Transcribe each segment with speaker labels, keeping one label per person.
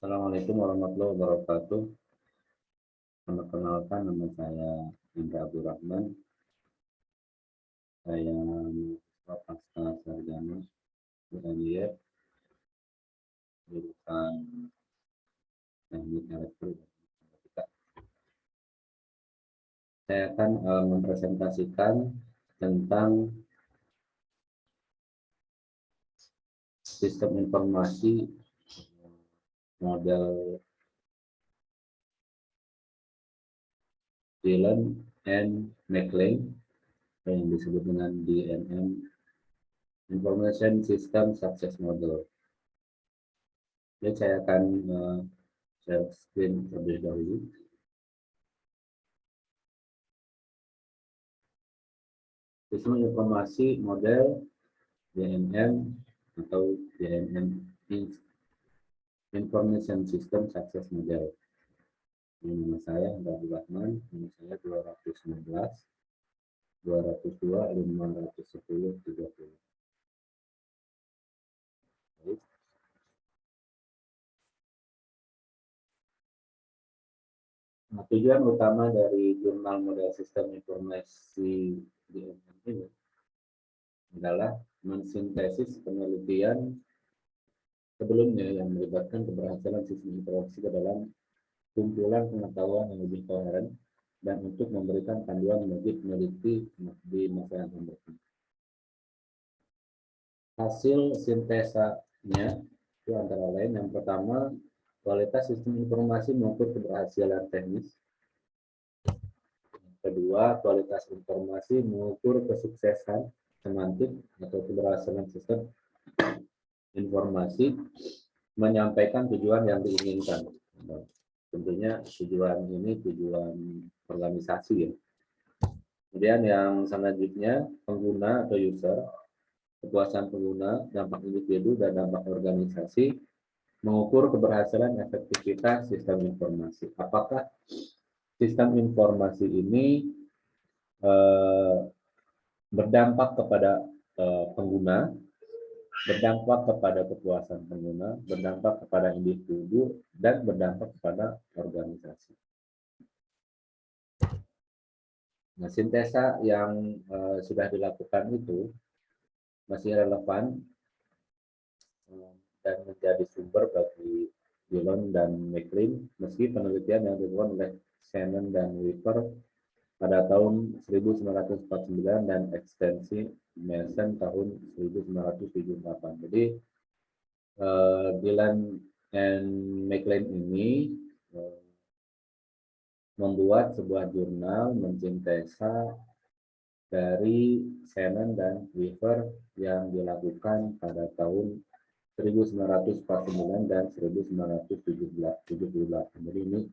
Speaker 1: Assalamualaikum warahmatullahi wabarakatuh. Perkenalkan, nama saya Indra Abdurrahman. Saya mahasiswa pasca sarjana UNY jurusan Teknik Elektrik. Saya akan mempresentasikan tentang sistem informasi model Dillon and McLean yang disebut dengan DNM, Information System Success Model. Jadi saya akan share screen terlebih dahulu. Sistem informasi model DNM atau DNM Information System Success Model. Ini nama saya Indra Abdurrahman, nama saya 219 202 510 30. Nah, tujuan utama dari jurnal model sistem informasi DNM ini adalah mensintesis penelitian sebelumnya yang melibatkan keberhasilan sistem informasi ke dalam kumpulan pengetahuan yang lebih koheren dan untuk memberikan panduan bagi peneliti di masa yang akan datang. Hasil sintesanya itu antara lain, yang pertama, kualitas sistem informasi mengukur keberhasilan teknis. Kedua, kualitas informasi mengukur kesuksesan semantik atau keberhasilan sistem informasi menyampaikan tujuan yang diinginkan. Tentunya tujuan ini tujuan organisasi ya. Kemudian yang selanjutnya, pengguna atau user, kepuasan pengguna, dampak individu, dan dampak organisasi, mengukur keberhasilan efektivitas sistem informasi. Apakah sistem informasi ini berdampak kepada pengguna, berdampak kepada kepuasan pengguna, berdampak kepada individu, dan berdampak kepada organisasi. Nah, sintesa yang sudah dilakukan itu masih relevan dan menjadi sumber bagi Dillon dan McLean, meski penelitian yang dilakukan oleh Shannon dan Weaver pada tahun 1949 dan ekstensi Mason tahun 1978. Jadi Dillon and McLean ini membuat sebuah jurnal mensintesa dari Shannon dan Weaver yang dilakukan pada tahun 1949 dan 1978. Jadi ini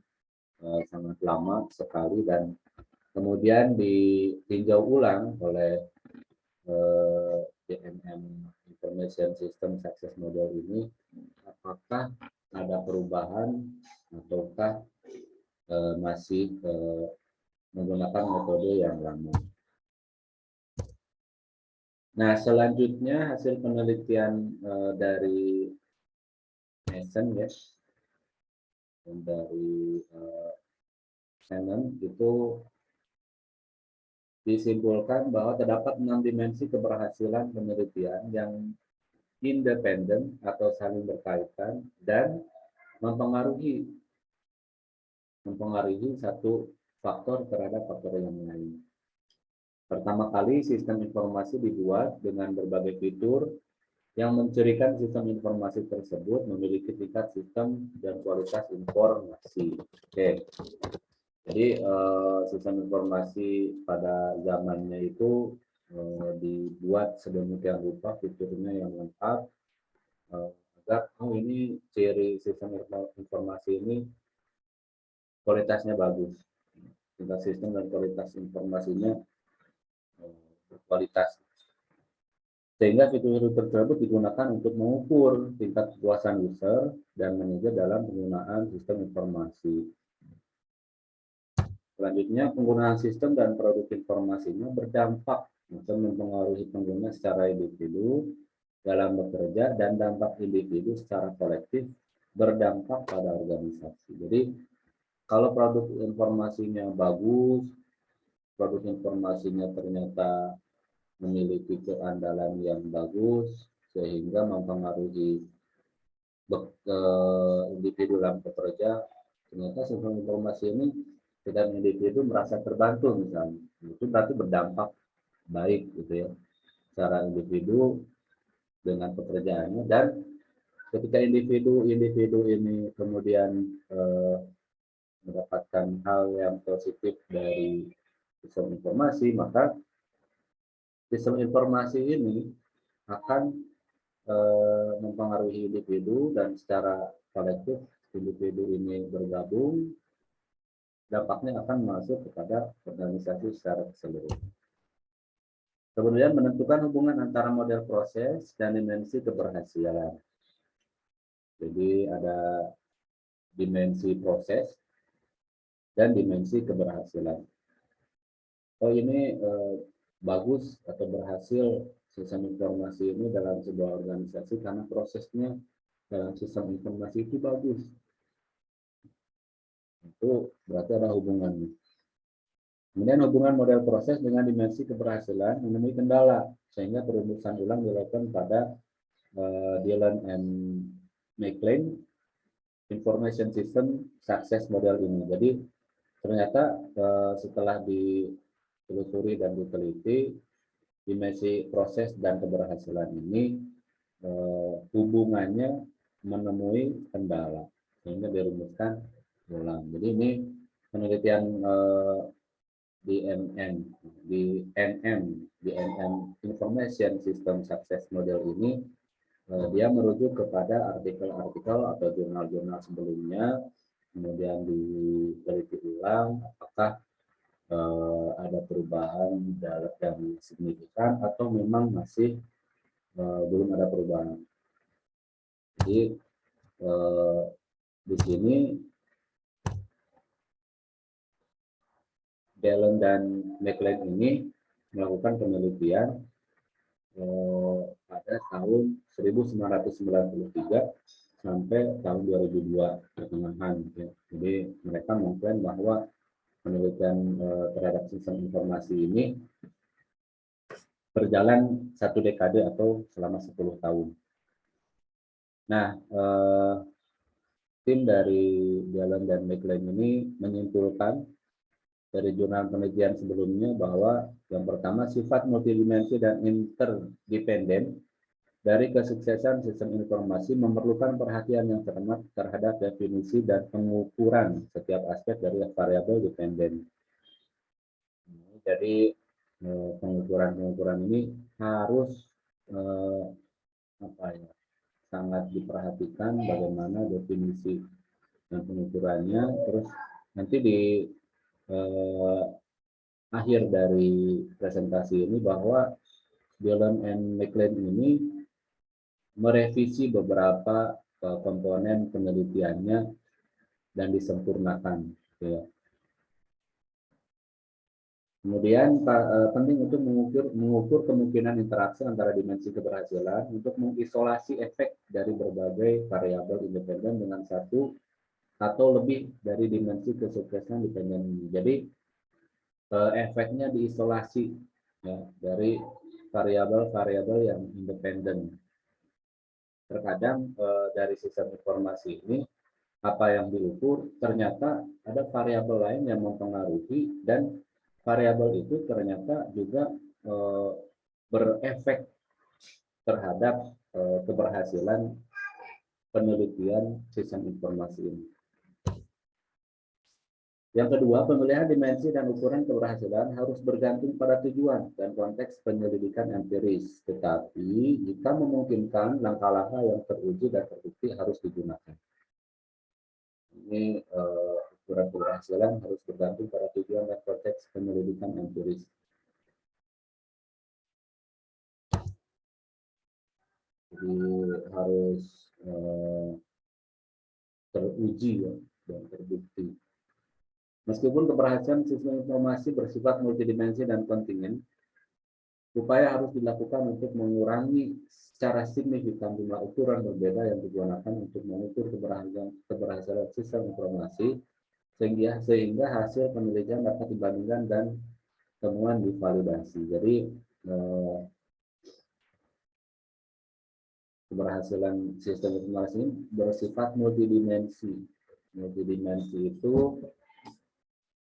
Speaker 1: sangat lama sekali, dan kemudian ditinjau ulang oleh DNM Information System Success Model ini, apakah ada perubahan ataukah masih menggunakan metode yang lama. Nah, selanjutnya hasil penelitian dari Mason ya, dan dari Shannon itu disimpulkan bahwa terdapat 6 dimensi keberhasilan penelitian yang independen atau saling berkaitan dan mempengaruhi satu faktor terhadap faktor yang lain. Pertama kali, sistem informasi dibuat dengan berbagai fitur yang mencirikan sistem informasi tersebut memiliki tingkat sistem dan kualitas informasi. Oke. Jadi sistem informasi pada zamannya itu dibuat sedemikian rupa, fiturnya yang lengkap, agar ini ciri sistem informasi ini kualitasnya bagus. Tingkat sistem dan kualitas informasinya berkualitas. Sehingga fitur-fitur tersebut digunakan untuk mengukur tingkat kepuasan user dan manajer dalam penggunaan sistem informasi. Selanjutnya, penggunaan sistem dan produk informasinya berdampak atau mempengaruhi pengguna secara individu dalam bekerja dan dampak individu secara kolektif berdampak pada organisasi. Jadi kalau produk informasinya bagus, produk informasinya ternyata memiliki keandalan yang bagus sehingga mempengaruhi individu dalam bekerja, ternyata sistem informasi ini tidak individu merasa terbantu misalnya, itu berarti berdampak baik gitu ya secara individu dengan pekerjaannya. Dan ketika individu ini kemudian mendapatkan hal yang positif dari sistem informasi, maka sistem informasi ini akan mempengaruhi individu, dan secara kolektif individu ini bergabung, dampaknya akan masuk kepada organisasi secara keseluruhan. Kemudian menentukan hubungan antara model proses dan dimensi keberhasilan. Jadi ada dimensi proses dan dimensi keberhasilan. Oh ini bagus atau berhasil sistem informasi ini dalam sebuah organisasi karena prosesnya dalam sistem informasi itu bagus. Itu berarti ada hubungannya. Kemudian hubungan model proses dengan dimensi keberhasilan menemui kendala, sehingga perumusan ulang dilakukan pada Dillon and McLean Information System Success Model ini. Jadi ternyata setelah ditelusuri dan diteliti, dimensi proses dan keberhasilan ini hubungannya menemui kendala, sehingga dirumuskan ulang. Jadi ini penelitian di NM Information System Success Model ini, dia merujuk kepada artikel-artikel atau jurnal-jurnal sebelumnya, kemudian diteliti ulang apakah ada perubahan yang signifikan atau memang masih belum ada perubahan. Jadi di sini Dillon dan McLean ini melakukan penelitian pada tahun 1993 sampai tahun 2002 pertengahan. Ya. Jadi mereka mengklaim bahwa penelitian terhadap sistem informasi ini berjalan 1 dekade atau selama 10 tahun. Nah, tim dari Dillon dan McLean ini menyimpulkan dari jurnal penelitian sebelumnya bahwa yang pertama, sifat multidimensi dan interdependen dari kesuksesan sistem informasi memerlukan perhatian yang cermat terhadap definisi dan pengukuran setiap aspek dari variabel dependen. Jadi pengukuran ini harus sangat diperhatikan bagaimana definisi dan pengukurannya. Terus nanti di akhir dari presentasi ini bahwa Dillon and McLean ini merevisi beberapa komponen penelitiannya dan disempurnakan. Ya. Kemudian penting untuk mengukur kemungkinan interaksi antara dimensi keberhasilan untuk mengisolasi efek dari berbagai variabel independen dengan satu atau lebih dari dimensi kesuksesan dependen ini. Jadi efeknya diisolasi ya, dari variabel-variabel yang independen. Terkadang dari sistem informasi ini apa yang diukur ternyata ada variabel lain yang mempengaruhi, dan variabel itu ternyata juga berefek terhadap keberhasilan penelitian sistem informasi ini. Yang kedua, pemilihan dimensi dan ukuran keberhasilan harus bergantung pada tujuan dan konteks penyelidikan empiris. Tetapi jika memungkinkan, langkah-langkah yang teruji dan terbukti harus digunakan. Ini ukuran keberhasilan harus bergantung pada tujuan dan konteks penyelidikan empiris. Jadi harus teruji ya, dan terbukti. Meskipun keberhasilan sistem informasi bersifat multidimensi dan kontingen, upaya harus dilakukan untuk mengurangi secara signifikan jumlah ukuran berbeda yang digunakan untuk mengukur keberhasilan sistem informasi, sehingga hasil penelitian dapat dibandingkan dan temuan divalidasi. Jadi keberhasilan sistem informasi ini bersifat multidimensi.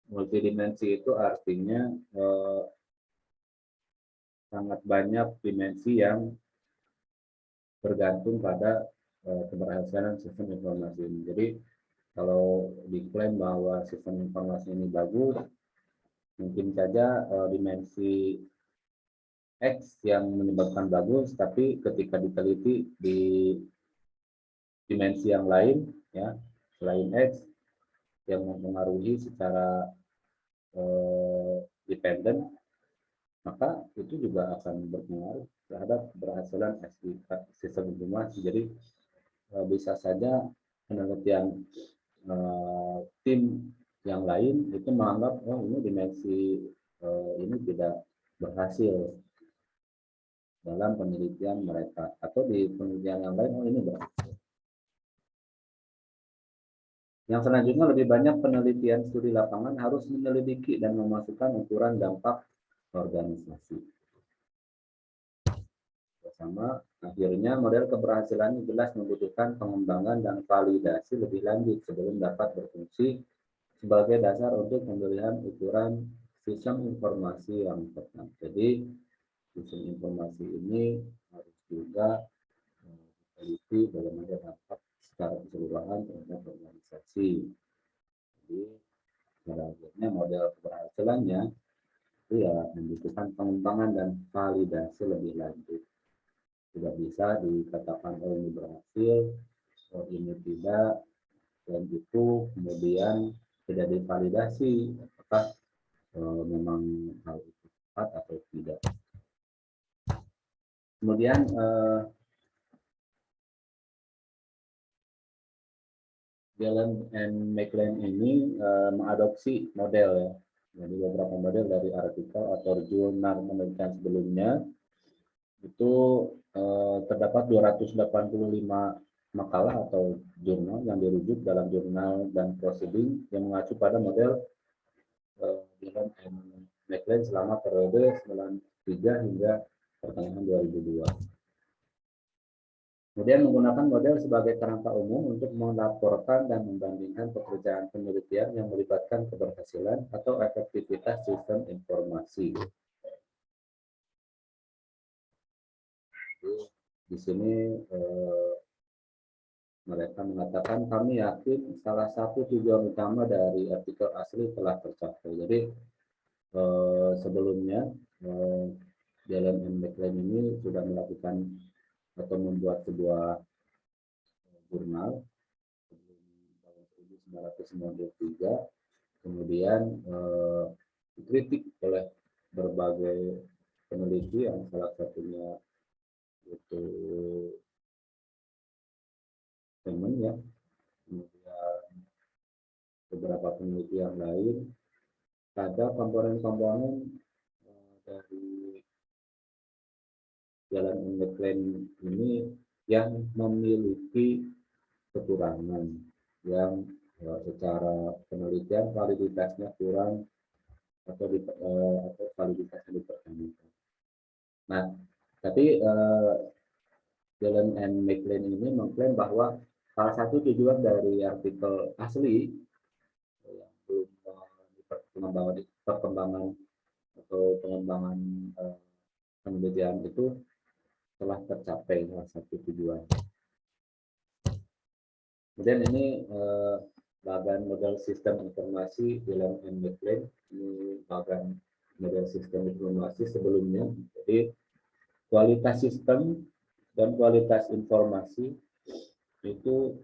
Speaker 1: Multidimensi itu artinya sangat banyak dimensi yang bergantung pada keberhasilan sistem informasi ini. Jadi kalau diklaim bahwa sistem informasi ini bagus, mungkin saja dimensi X yang menyebabkan bagus, tapi ketika diteliti di dimensi yang lain, ya selain X yang mempengaruhi secara dependen, maka itu juga akan berpengaruh terhadap keberhasilan sistem informasi. Jadi bisa saja penelitian tim yang lain itu menganggap oh ini dimensi ini tidak berhasil dalam penelitian mereka, atau di penelitian yang lain oh ini berhasil. Yang selanjutnya, lebih banyak penelitian studi lapangan harus menyelidiki dan memasukkan ukuran dampak organisasi. Bersama, akhirnya model keberhasilan jelas membutuhkan pengembangan dan validasi lebih lanjut sebelum dapat berfungsi sebagai dasar untuk pemilihan ukuran sistem informasi yang tepat. Jadi, sistem informasi ini harus juga diteliti bagaimana dampak secara keseluruhan terhadap organisasi. Jadi, pada akhirnya model keberhasilannya itu ya membutuhkan pengembangan dan validasi lebih lanjut. Tidak bisa dikatakan oh ini berhasil, oh ini tidak, dan itu kemudian tidak divalidasi apakah memang hal itu tepat atau tidak. Kemudian Gallen and McLean ini mengadopsi model ya. Jadi beberapa model dari artikel atau jurnal penelitian sebelumnya itu terdapat 285 makalah atau jurnal yang dirujuk dalam jurnal dan proceeding yang mengacu pada model Gallen and McLean selama periode 93 hingga pertengahan 2002. Kemudian menggunakan model sebagai kerangka umum untuk melaporkan dan membandingkan pekerjaan penelitian yang melibatkan keberhasilan atau efektivitas sistem informasi. Di sini mereka mengatakan kami yakin salah satu tujuan utama dari artikel asli telah tercapai. Jadi sebelumnya Gallen and McLean ini sudah melakukan atau membuat sebuah jurnal tahun 1993, kemudian dikritik oleh berbagai peneliti yang salah satunya itu teman ya, kemudian beberapa peneliti yang lain, ada komponen-komponen dari Gallen and McLean ini yang memiliki kekurangan, yang secara penelitian validitasnya kurang atau validitasnya dipertanyakan. Nah, tapi Gallen and McLean ini mengklaim bahwa salah satu tujuan dari artikel asli yang belum perkembangan atau pengembangan penelitian itu telah tercapai salah satu tujuan. Kemudian ini bagan model sistem informasi Gallen and McLean, ini bagan model sistem informasi sebelumnya. Jadi kualitas sistem dan kualitas informasi itu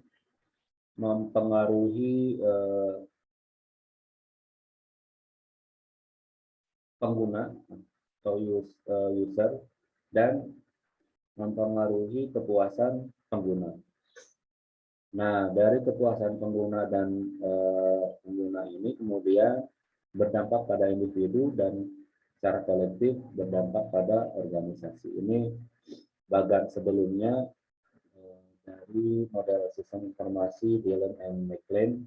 Speaker 1: mempengaruhi pengguna atau user dan mempengaruhi kepuasan pengguna. Nah, dari kepuasan pengguna dan pengguna ini kemudian berdampak pada individu dan secara kolektif berdampak pada organisasi. Ini bagan sebelumnya dari model sistem informasi Dillon and McLean,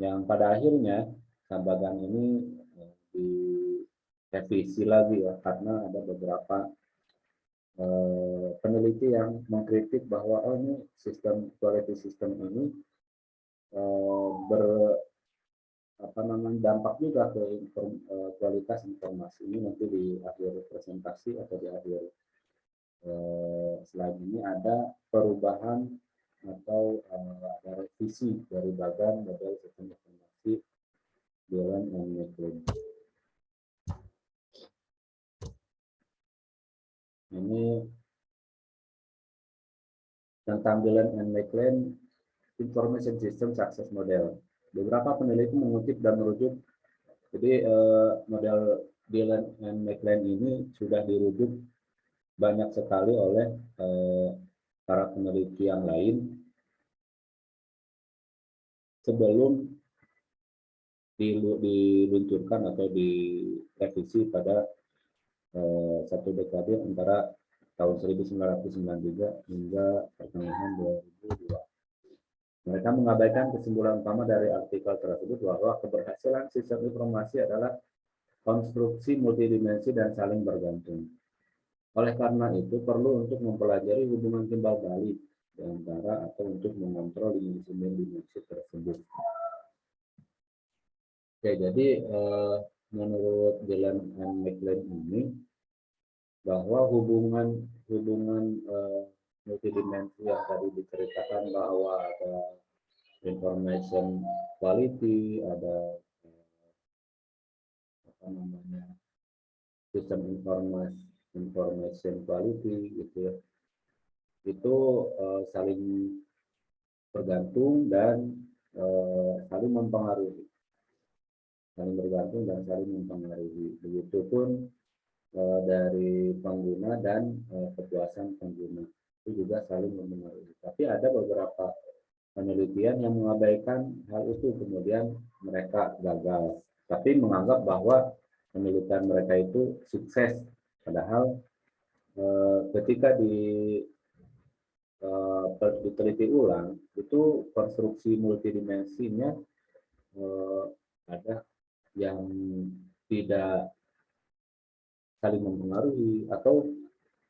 Speaker 1: yang pada akhirnya bagan ini direvisi lagi ya, karena ada beberapa peneliti yang mengkritik bahwa ini sistem quality system ini dampak juga ke kualitas informasi. Ini nanti di akhir presentasi atau di akhir slide ini ada perubahan atau ada revisi dari bagan model sistem informasi Dillon and McLean. Ini tentang Dillon and McLean Information System Success Model. Beberapa peneliti mengutip dan merujuk. Jadi model Dillon and McLean ini sudah dirujuk banyak sekali oleh para peneliti yang lain sebelum diluncurkan atau direvisi pada satu dekade antara tahun 1993 hingga pertengahan 2002. Mereka mengabaikan kesimpulan utama dari artikel tersebut bahwa keberhasilan sistem informasi adalah konstruksi multidimensi dan saling bergantung. Oleh karena itu, perlu untuk mempelajari hubungan timbal balik di antara atau untuk mengontrol dimensi tersebut. Oke, jadi menurut Dillon and McLean ini, bahwa hubungan multidimensi yang tadi diceritakan bahwa ada information quality, ada sistem information quality gitu ya, itu saling bergantung dan saling mempengaruhi, begitupun dari pengguna dan kepuasan pengguna itu juga saling mempengaruhi. Tapi ada beberapa penelitian yang mengabaikan hal itu, kemudian mereka gagal, tapi menganggap bahwa penelitian mereka itu sukses, padahal ketika diteliti ulang itu konstruksi multidimensinya ada yang tidak saling mempengaruhi atau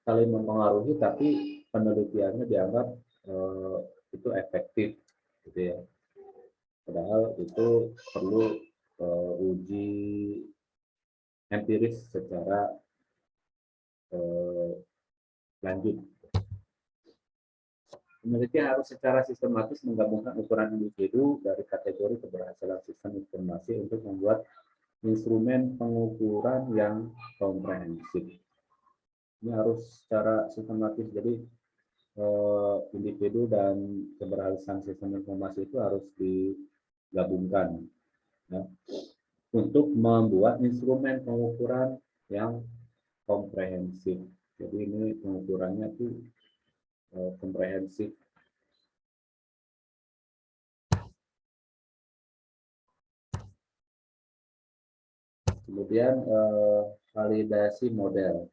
Speaker 1: saling mempengaruhi tapi penelitiannya dianggap itu efektif gitu ya, padahal itu perlu uji empiris secara lanjut. Peneliti harus secara sistematis menggabungkan ukuran individu dari kategori keberhasilan sistem informasi untuk membuat instrumen pengukuran yang komprehensif. Ini harus secara sistematis, jadi individu dan keberhasilan sistem informasi itu harus digabungkan ya, untuk membuat instrumen pengukuran yang komprehensif. Jadi ini pengukurannya itu komprehensif. Kemudian validasi model.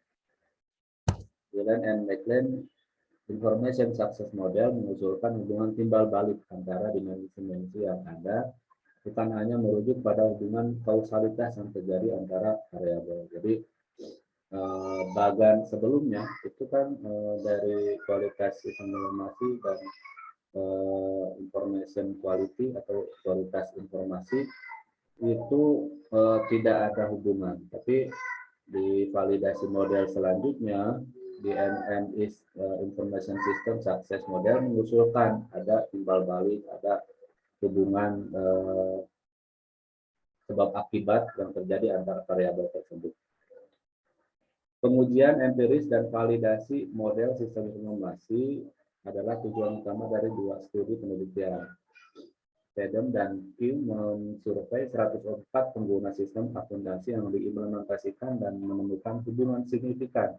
Speaker 1: Dillon and McLean Information Success Model mengusulkan hubungan timbal balik antara dimensi-dimensi yang ada, bukan hanya merujuk pada hubungan kausalitas yang terjadi antara variabel. Jadi bagan sebelumnya itu kan dari kualitas sistem informasi dan information quality atau kualitas informasi itu tidak ada hubungan, tapi di validasi model selanjutnya di Information System Success Model mengusulkan ada timbal balik, ada hubungan sebab akibat yang terjadi antara variabel tersebut. Pengujian empiris dan validasi model sistem informasi adalah tujuan utama dari dua studi penelitian. Tatum dan Q mensurvei 104 pengguna sistem akuntansi yang diimplementasikan dan menemukan hubungan signifikan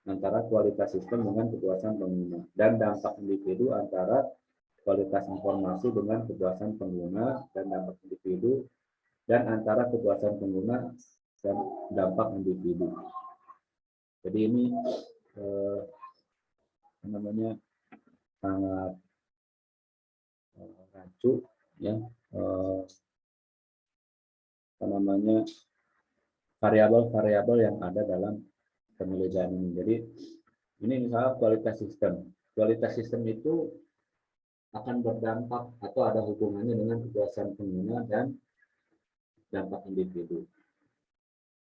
Speaker 1: antara kualitas sistem dengan kepuasan pengguna dan dampak individu antara kualitas informasi dengan kepuasan pengguna dan dampak individu dan antara kepuasan pengguna dan dampak individu. Jadi ini namanya sangat rancu ya, namanya variabel-variabel yang ada dalam penelitian ini. Jadi ini misalnya kualitas sistem. Kualitas sistem itu akan berdampak atau ada hubungannya dengan kepuasan pengguna dan dampak individu.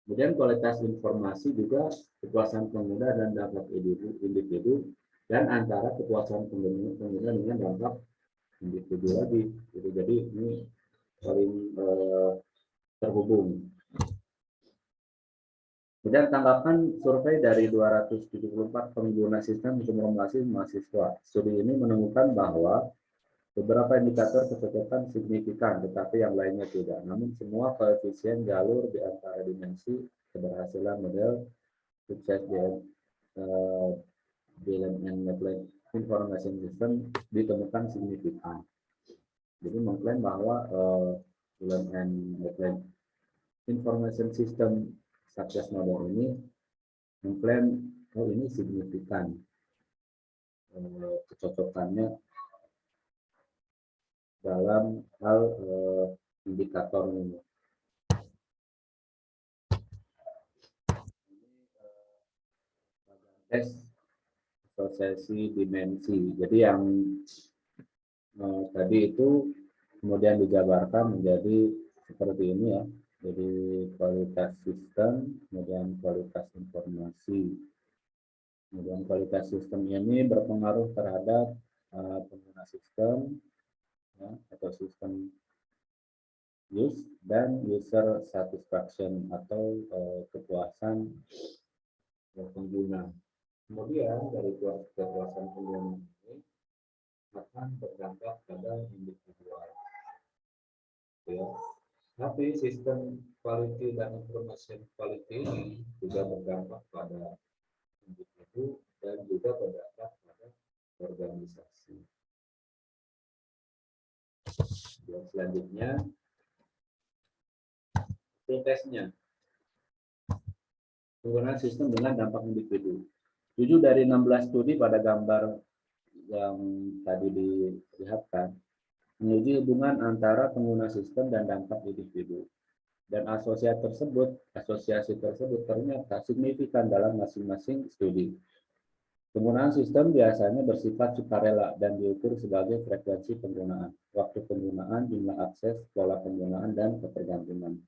Speaker 1: Kemudian kualitas informasi juga kepuasan pengguna dan dampak individu dan antara kepuasan pengguna dengan dampak individu lagi. Jadi ini saling terhubung. Kemudian tanggapan survei dari 274 pengguna sistem informasi mahasiswa. Studi ini menemukan bahwa beberapa indikator kecocokan signifikan, tetapi yang lainnya tidak. Namun semua koefisien jalur di antara dimensi keberhasilan model sukses DLMN Network Information System ditemukan signifikan. Jadi mengklaim bahwa DLMN Network Information System success model ini mengklaim ini signifikan kecocokannya dalam hal indikator ini. Tes asosiasi dimensi. Jadi yang tadi itu kemudian dijabarkan menjadi seperti ini ya. Jadi kualitas sistem, kemudian kualitas informasi. Kemudian kualitas sistem ini berpengaruh terhadap pengguna sistem ya, atau sistem use dan user satisfaction atau kepuasan pengguna. Kemudian dari kepuasan pengguna ini akan berdampak pada individual. Ya. Tapi sistem quality dan information quality ini juga berdampak pada individu dan juga berdampak pada organisasi. Dan selanjutnya tesnya penggunaan sistem dengan dampak individu. 7 dari 16 studi pada gambar yang tadi dilihatkan menguji hubungan antara pengguna sistem dan dampak individu. Dan asosiasi tersebut ternyata signifikan dalam masing-masing studi. Penggunaan sistem biasanya bersifat sukarela dan diukur sebagai frekuensi penggunaan, waktu penggunaan, jumlah akses, pola penggunaan, dan ketergantungan.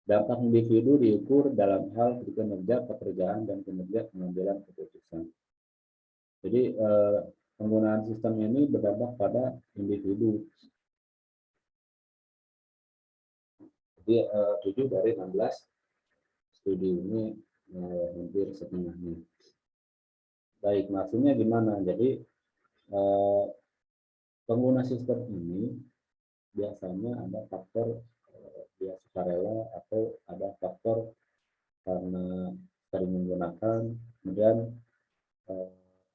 Speaker 1: Dampak individu diukur dalam hal kinerja pekerjaan dan kinerja pengambilan keputusan. Jadi penggunaan sistem ini berdampak pada individu. Jadi 7 dari 16 studi ini hampir setengahnya. Baik, maksudnya gimana? Jadi pengguna sistem ini biasanya ada faktor dia sukarela atau ada faktor karena sering menggunakan, kemudian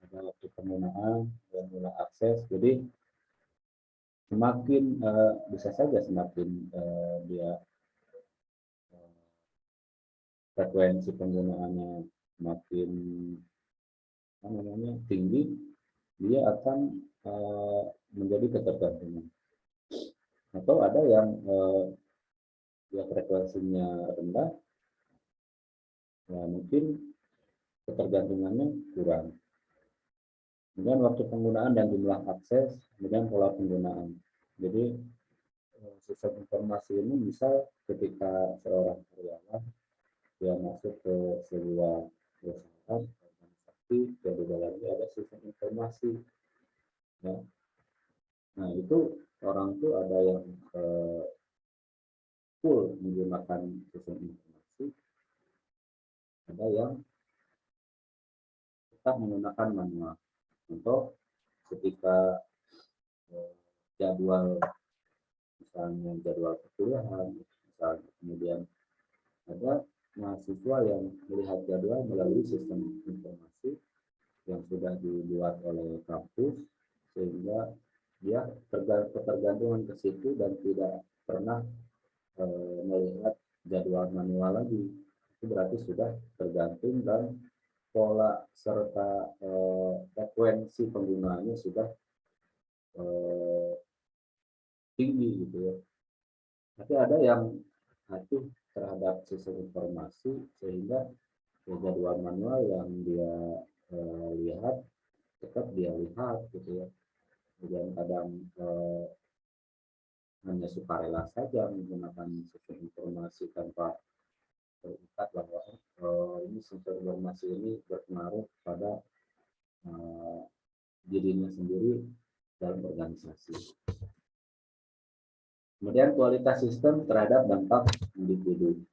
Speaker 1: ada waktu penggunaan dan jumlah akses. Jadi semakin bisa saja semakin dia frekuensi penggunaannya semakin tinggi, dia akan menjadi ketergantungan. Atau ada yang dia frekuensinya rendah, ya mungkin ketergantungannya kurang. Kemudian waktu penggunaan dan jumlah akses, kemudian pola penggunaan. Jadi sistem informasi ini misal ketika seorang karyawan dia masuk ke sebuah perusahaan organisasi, dan di dalamnya ada sistem informasi. Ya. Nah itu orang itu ada yang full menggunakan sistem informasi, ada yang tetap menggunakan manual. Untuk ketika jadwal, misalnya jadwal perkuliahan, misalnya kemudian ada mahasiswa yang melihat jadwal melalui sistem informasi yang sudah dibuat oleh kampus, sehingga dia ketergantungan ke situ dan tidak pernah melihat jadwal manual lagi. Itu berarti sudah tergantung dan pola serta frekuensi penggunaannya sudah tinggi gitu ya. Tapi ada yang patuh terhadap sistem informasi sehingga jadwal manual yang dia lihat tetap dia lihat gitu ya. Kemudian kadang hanya sukarela saja menggunakan sistem informasi tanpa terikat bahwa ini sistem informasi ini berpengaruh pada dirinya sendiri dalam organisasi. Kemudian kualitas sistem terhadap dampak individu.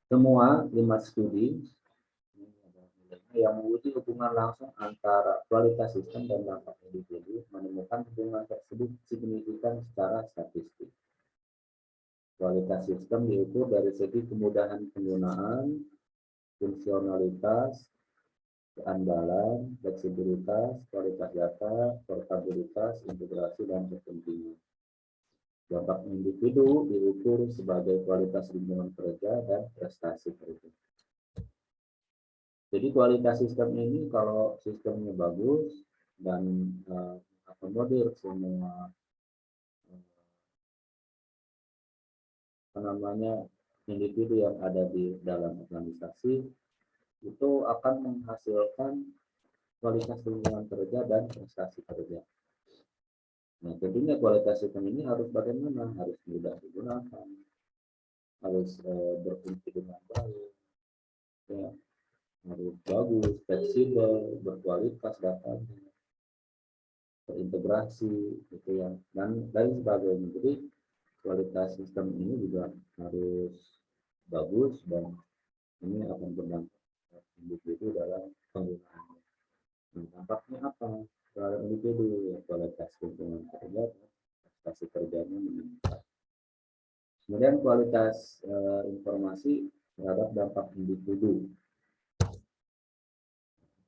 Speaker 1: Semua 5 studi yang menguji hubungan langsung antara kualitas sistem dan dampak individu menemukan hubungan tersebut signifikan secara statistik. Kualitas sistem diukur dari segi kemudahan penggunaan, fungsionalitas, keandalan, fleksibilitas, kualitas data, portabilitas, integrasi, dan kepentingan. Dampak individu diukur sebagai kualitas lingkungan kerja dan prestasi kerja. Jadi kualitas sistem ini kalau sistemnya bagus dan akomodir semua individu yang ada di dalam organisasi, itu akan menghasilkan kualitas lingkungan kerja dan prestasi kerja. Nah, tentunya kualitas sistem ini harus bagaimana? Harus mudah digunakan, harus berfungsi dengan baik, ya, harus bagus, fleksibel, berkualitas datanya, terintegrasi, gitu ya, dan lain sebagainya. Jadi kualitas sistem ini juga harus bagus dan ini akan berdampak individu dalam penggunaannya. Nah, dampaknya apa? Terhadap individu, ya, kualitas lingkungan kerja, prestasi kerjanya meningkat. Kemudian kualitas informasi terhadap dampak individu.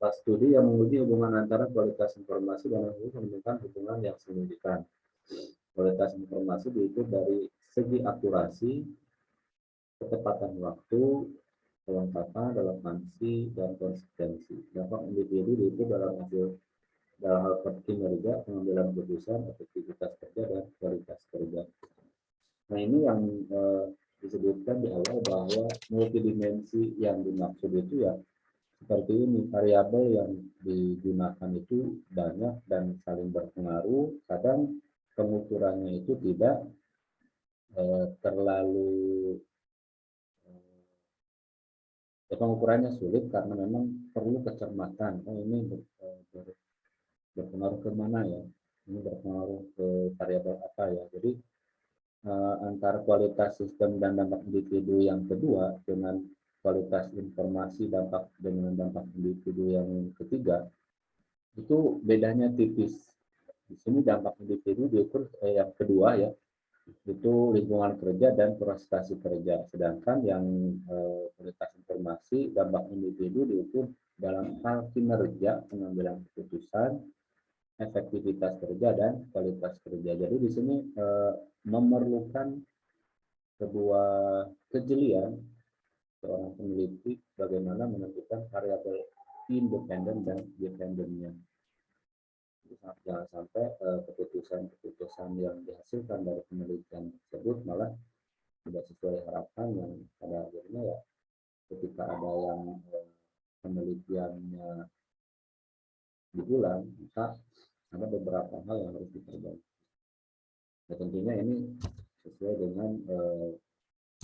Speaker 1: Studi yang menguji hubungan antara kualitas informasi dan menemukan hubungan yang signifikan. Kualitas informasi diukur dari segi akurasi, ketepatan waktu, kelengkapan, relevansi, dan konsistensi. Dampak individu diukur dalam hal kinerja, pengambilan keputusan, efektivitas kerja, dan kualitas kerja. Nah, ini yang disebutkan di awal bahwa multidimensi yang dimaksud itu ya seperti ini, variabel yang digunakan itu banyak dan saling berpengaruh. Kadang pengukurannya itu tidak terlalu pengukurannya sulit karena memang perlu kecermatan. Ini berpengaruh ke mana ya? Ini berpengaruh ke variabel apa ya? Jadi antara kualitas sistem dan dampak individu yang kedua dengan kualitas informasi dampak dengan dampak individu yang ketiga itu bedanya tipis. Di sini dampak individu diukur yang kedua ya, itu lingkungan kerja dan prestasi kerja. Sedangkan yang kualitas informasi dampak individu diukur dalam hal kinerja, pengambilan keputusan, efektivitas kerja, dan kualitas kerja. Jadi di sini memerlukan sebuah kejelian seorang peneliti bagaimana menentukan variabel independen dan dependennya. Jangan sampai keputusan-keputusan yang dihasilkan dari penelitian tersebut malah tidak sesuai harapan, yang pada akhirnya ya ketika ada yang penelitiannya diulang, maka ada beberapa hal yang harus diperbaiki. Nah, tentunya ini sesuai dengan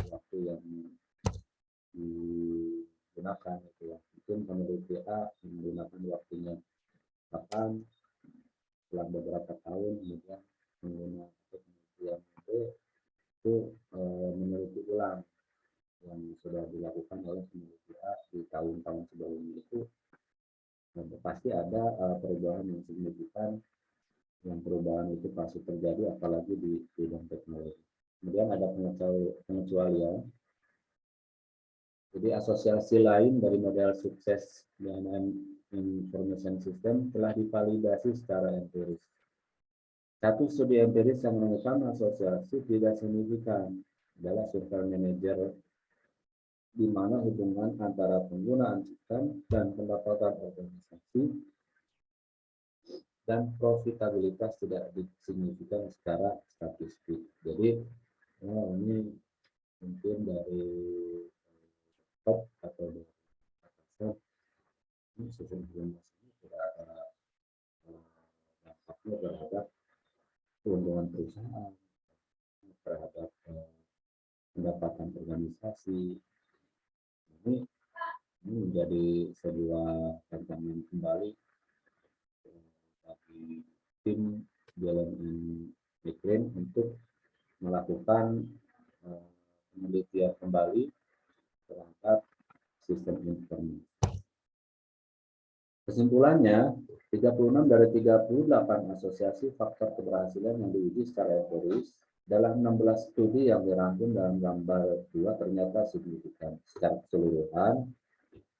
Speaker 1: waktu yang digunakan itu ya. Mungkin peneliti A menggunakan waktunya kapan, setelah beberapa tahun kemudian menggunakan penelitian B itu meneliti ulang yang sudah dilakukan oleh peneliti A di tahun-tahun sebelumnya. Itu pasti ada perubahan yang signifikan, yang perubahan itu pasti terjadi apalagi di bidang teknologi. Kemudian ada pengecualian. Jadi asosiasi lain dari model sukses dengan information system telah divalidasi secara empiris. Satu studi empiris yang menemukan asosiasi tidak signifikan adalah Server Manager, di mana hubungan antara penggunaan sistem dan pendapatan organisasi dan profitabilitas tidak disignifikan secara statistik. Jadi ini mungkin dari top atau dari atasnya, ini sistem informasi tidak ada dampaknya terhadap keuntungan perusahaan, terhadap pendapatan organisasi. Ini menjadi sebuah tantangan kembali bagi tim BLMN Migraine untuk melakukan penelitian kembali terhadap sistem informasi. Kesimpulannya, 36 dari 38 asosiasi faktor keberhasilan yang diuji secara empiris dalam 16 studi yang dirangkum dalam gambar 2 ternyata signifikan. Secara keseluruhan,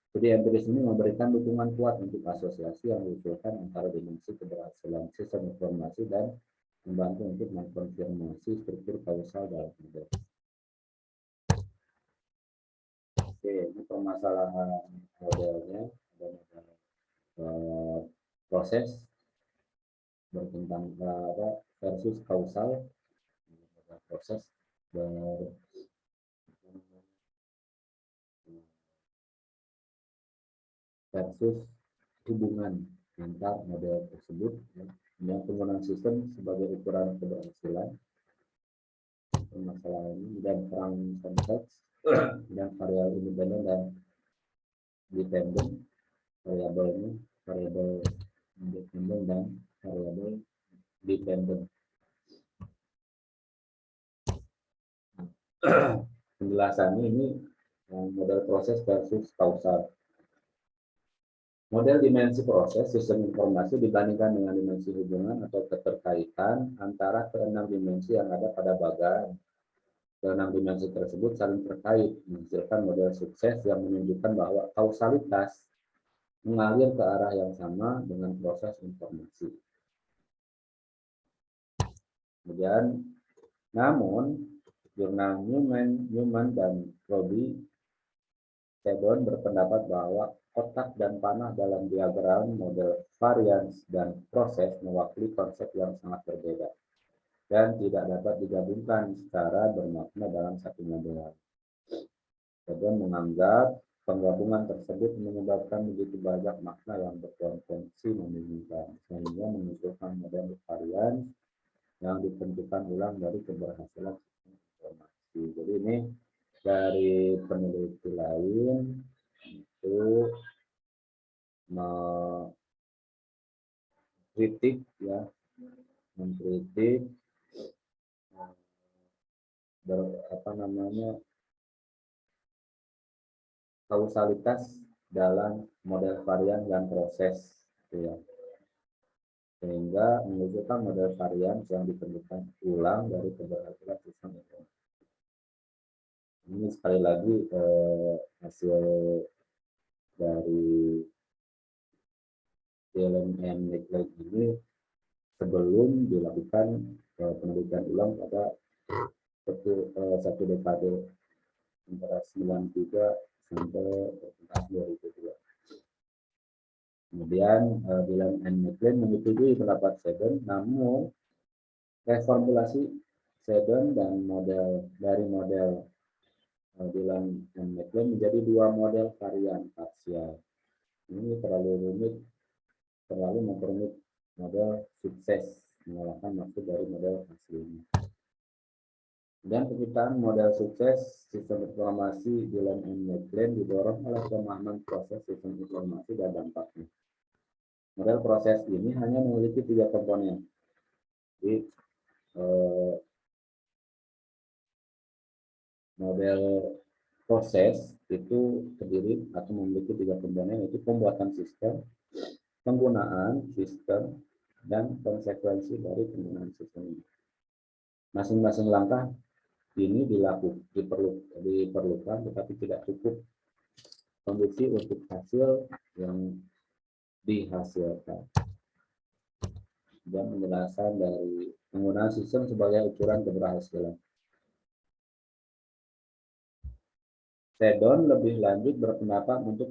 Speaker 1: studi empiris ini memberikan dukungan kuat untuk asosiasi yang diusulkan antara dimensi keberhasilan sistem informasi dan membantu untuk mengkonfirmasi struktur kausal dalam model. Oke, ini permasalahan modelnya, ada proses bertentang versus kausal, proses versus hubungan antar model tersebut, yang penggunaan sistem sebagai ukuran keberhasilan permasalahan ini, dan perang konteks dan variabel independen dan dependen, variabelnya variabel independen dan variabel dependen. Penjelasannya ini model proses versus kausal. Model dimensi proses sistem informasi dibandingkan dengan dimensi hubungan atau keterkaitan antara keenam dimensi yang ada pada bagan. Keenam dimensi tersebut saling terkait, menghasilkan model sukses yang menunjukkan bahwa kausalitas mengalir ke arah yang sama dengan proses informasi. Kemudian, namun, jurnal Newman dan Robbie Seddon berpendapat bahwa kotak dan panah dalam diagram model varians dan proses mewakili konsep yang sangat berbeda dan tidak dapat digabungkan secara bermakna dalam satu model. Seddon menganggap penggabungan tersebut menyebabkan begitu banyak makna yang berpotensi membingungkan, sehingga menunjukkan model varians yang ditentukan ulang dari keberhasilan sistem informasi. Jadi ini dari peneliti lain itu mengkritik kausalitas dalam model varian dan proses, sehingga menunjukkan model varian yang ditentukan ulang dari keberhasilan sistem informasi. Ini sekali lagi hasil dari BLMN Migraine ini sebelum dilakukan penelitian ulang pada satu dekade antara 93 sampai 2002. Kemudian BLMN Migraine menyetujui pendapat Seddon, namun reformulasi Seddon dan model BLMN Migraine menjadi dua model varian parsial. Ini terlalu memperumit model sukses, mengalahkan maksud dari model aslinya. Dan penciptaan model sukses sistem informasi BLMN Migraine didorong oleh pemahaman proses sistem informasi dan dampaknya. Model proses ini hanya memiliki 3 komponen. Jadi, model proses itu terdiri atau memiliki 3 komponen, yaitu pembuatan sistem, penggunaan sistem, dan konsekuensi dari penggunaan sistem ini. Masing-masing langkah ini diperlukan, tetapi tidak cukup membukti untuk hasil yang dihasilkan. Dan penjelasan dari penggunaan sistem sebagai ukuran keberhasilan. Sedon lebih lanjut berpendapat untuk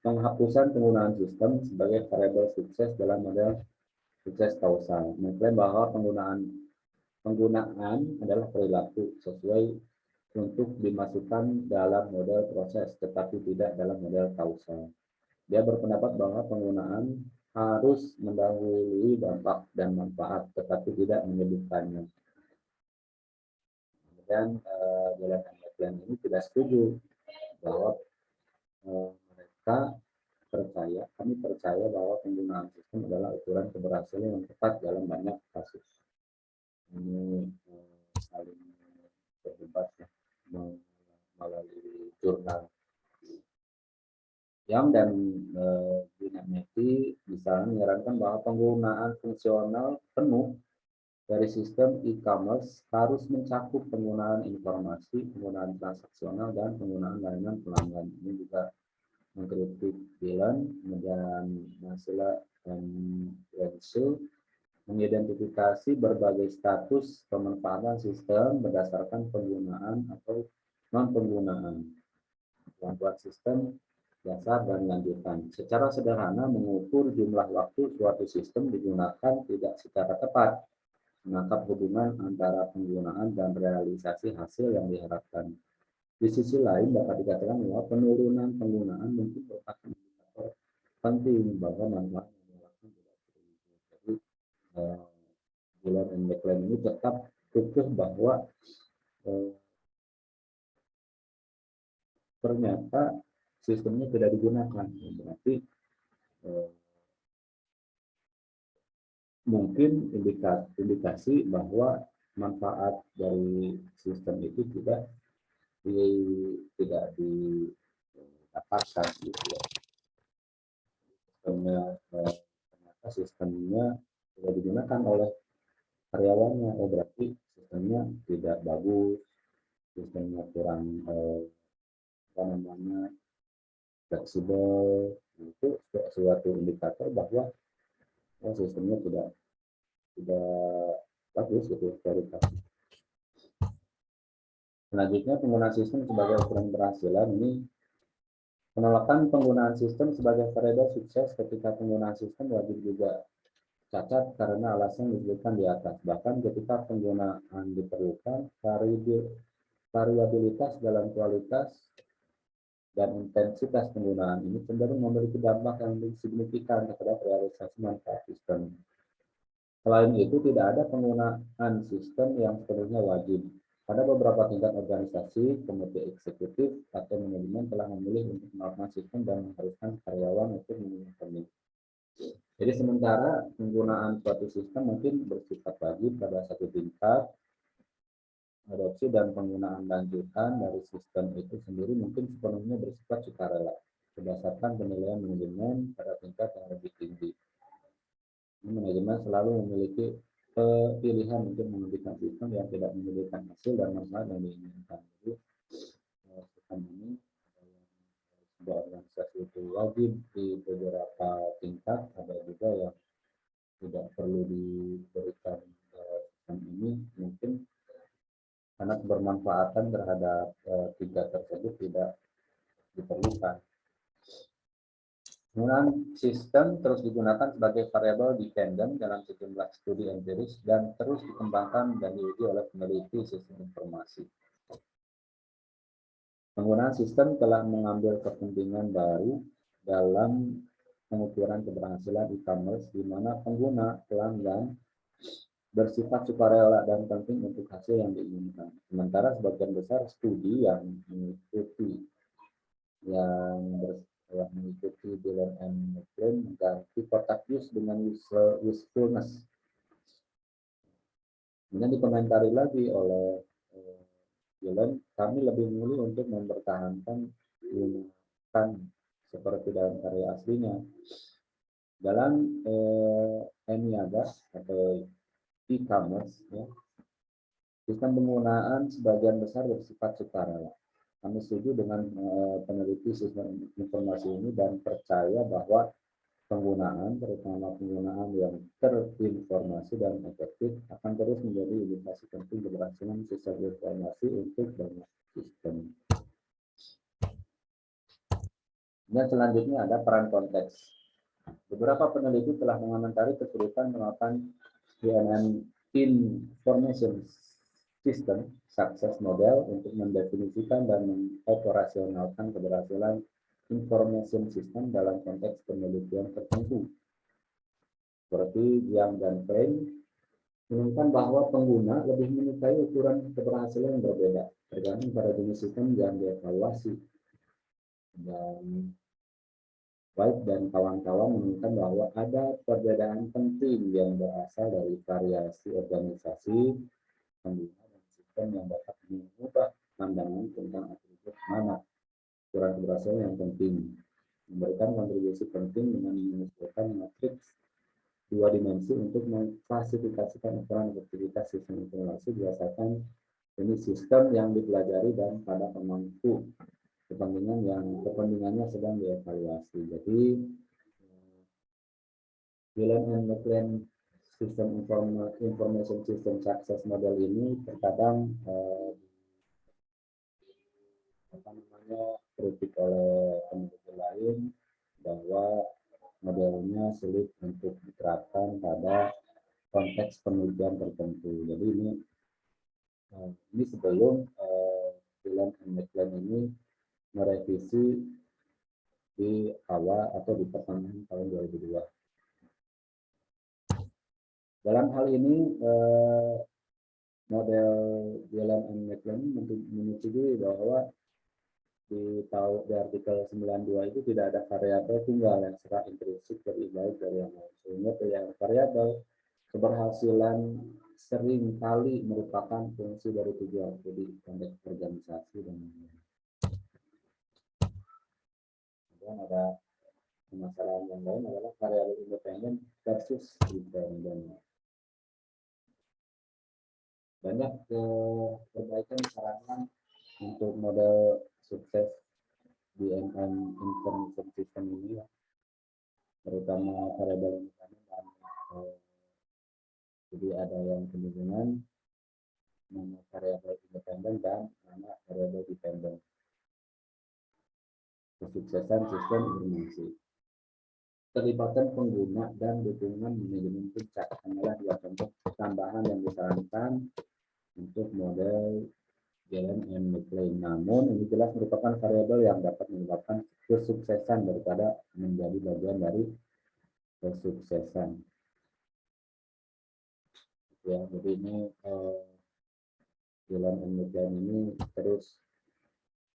Speaker 1: penghapusan penggunaan sistem sebagai variabel sukses dalam model sukses kausal. Mengklaim bahwa penggunaan adalah perilaku sesuai untuk dimasukkan dalam model proses, tetapi tidak dalam model kausal. Dia berpendapat bahwa penggunaan harus mendahului dampak dan manfaat, tetapi tidak menyebutkannya. Kemudian Gillen dan McLean ini tidak setuju bahwa kami percaya bahwa penggunaan sistem adalah ukuran keberhasilan yang tepat dalam banyak kasus. Ini saling berdebat ya, melalui jurnal. Yang dan Dinamiti misalnya menyarankan bahwa penggunaan fungsional penuh dari sistem e-commerce harus mencakup penggunaan informasi, penggunaan transaksional, dan penggunaan layanan pelanggan. Ini juga mengkritik Gillen, kemudian Masila dan Wenzel mengidentifikasi berbagai status pemanfaatan sistem berdasarkan penggunaan atau non-penggunaan, kemampuan sistem, dasar, dan lanjutan. Secara sederhana, mengukur jumlah waktu suatu sistem digunakan tidak secara tepat menangkap hubungan antara penggunaan dan realisasi hasil yang diharapkan. Di sisi lain, dapat dikatakan bahwa penurunan penggunaan mungkin merupakan indikator penting bahwa manfaat yang diharapkan tidak terwujud. Jadi, Gillen dan McLean ini tetap kekeh bahwa ternyata sistemnya tidak digunakan. Berarti mungkin indikasi bahwa manfaat dari sistem itu tidak didapatkan gitu ya. Ternyata sistemnya tidak digunakan oleh karyawannya, berarti sistemnya tidak bagus, sistemnya kurang fleksibel. Itu suatu indikator bahwa sistemnya tidak bagus gitu kualitas. Selanjutnya, penggunaan sistem sebagai ukuran keberhasilan. Ini penolakan penggunaan sistem sebagai variabel sukses ketika penggunaan sistem wajib juga cacat karena alasan disebutkan di atas. Bahkan ketika penggunaan diperlukan, variabilitas dalam kualitas dan intensitas penggunaan ini cenderung memiliki dampak yang signifikan terhadap realisasi manfaat sistem. Selain itu, tidak ada penggunaan sistem yang sepenuhnya wajib. Pada beberapa tingkat organisasi, komite eksekutif atau manajemen telah memilih untuk melakukan sistem dan mengharuskan karyawan untuk menggunakannya. Jadi sementara penggunaan suatu sistem mungkin bersifat wajib pada satu tingkat, adopsi dan penggunaan lanjutan dari sistem itu sendiri mungkin sepenuhnya bersifat sukarela berdasarkan penilaian manajemen pada tingkat yang lebih tinggi. Manajemen selalu memiliki pilihan untuk menghentikan sistem yang tidak memberikan hasil dan manfaat yang diinginkan. Jadi sistem ini sebuah organisasi itu wajib di beberapa tingkat, ada juga yang tidak perlu diberikan sistem ini mungkin karena kebermanfaatan terhadap tingkat tersebut tidak diperlukan. Penggunaan sistem terus digunakan sebagai variabel dependent dalam sejumlah studi empiris dan terus dikembangkan dan diuji oleh peneliti sistem informasi. Penggunaan sistem telah mengambil kepentingan baru dalam pengukuran keberhasilan e-commerce di mana pengguna pelanggan bersifat sukarela dan penting untuk hasil yang diinginkan. Sementara sebagian besar studi yang mengikuti Gillen and McLean mengganti kotak use dengan usefulness. Kemudian dikomentari lagi oleh Gillen, kami lebih memilih untuk mempertahankan gunakan seperti dalam karya aslinya. Dalam Enneagas atau e-commerce, ya, sistem penggunaan sebagian besar bersifat sukarela. Kami setuju dengan peneliti sistem informasi ini dan percaya bahwa penggunaan, terutama penggunaan yang terinformasi dan efektif, akan terus menjadi indikasi penting keberhasilan sistem informasi untuk banyak sistem. Dan selanjutnya ada peran konteks. Beberapa peneliti telah mengomentari kesulitan melakukan DNN Information System Success Model untuk mendefinisikan dan mengoperasionalkan keberhasilan information system dalam konteks penelitian tertentu. Seperti Yang dan Klein menemukan bahwa pengguna lebih menyukai ukuran keberhasilan yang berbeda tergantung pada jenis sistem yang dievaluasi. Dan White dan kawan-kawan menemukan bahwa ada perbedaan penting yang berasal dari variasi organisasi, pengguna, dan sistem yang dapat mengubah pandangan tentang atribut mana ukuran keberhasilan yang penting. Memberikan kontribusi penting dengan menyesuaikan matriks dua dimensi untuk mengklasifikasikan ukuran efektivitas sistem informasi berdasarkan jenis sistem yang dipelajari dan pada pemangku kepentingannya sedang dievaluasi. Jadi Gillen and McLean System Information System Success Model ini terkadang kritik oleh peneliti lain bahwa modelnya sulit untuk diterapkan pada konteks penelitian tertentu. Jadi ini sebelum Gillen and McLean ini merevisi di awal atau di pertengahan tahun 2002. Dalam hal ini model Gillen and McLean menyetujui bahwa di artikel 92 itu tidak ada variabel tunggal yang secara intrinsik lebih baik dari yang lain, sehingga pilihan variabel keberhasilan sering kali merupakan fungsi dari tujuan studi konteks organisasi dan lain-lain. Kemudian ada permasalahan yang lain adalah variabel independen versus dependen. Banyak perbaikan sarankan untuk model sukses DNN Information System ini, terutama variabel independen dan jadi ada yang kemungkinan mana variabel independen dan mana variabel dependen. Kesuksesan sistem informasi. Terlibatan pengguna dan dukungan manajemen puncak hanyalah dua contoh tambahan yang disarankan untuk model Gillen and McLean. Namun ini jelas merupakan variabel yang dapat menyebabkan kesuksesan daripada menjadi bagian dari kesuksesan. Ya, jadi ini Gillen and McLean ini terus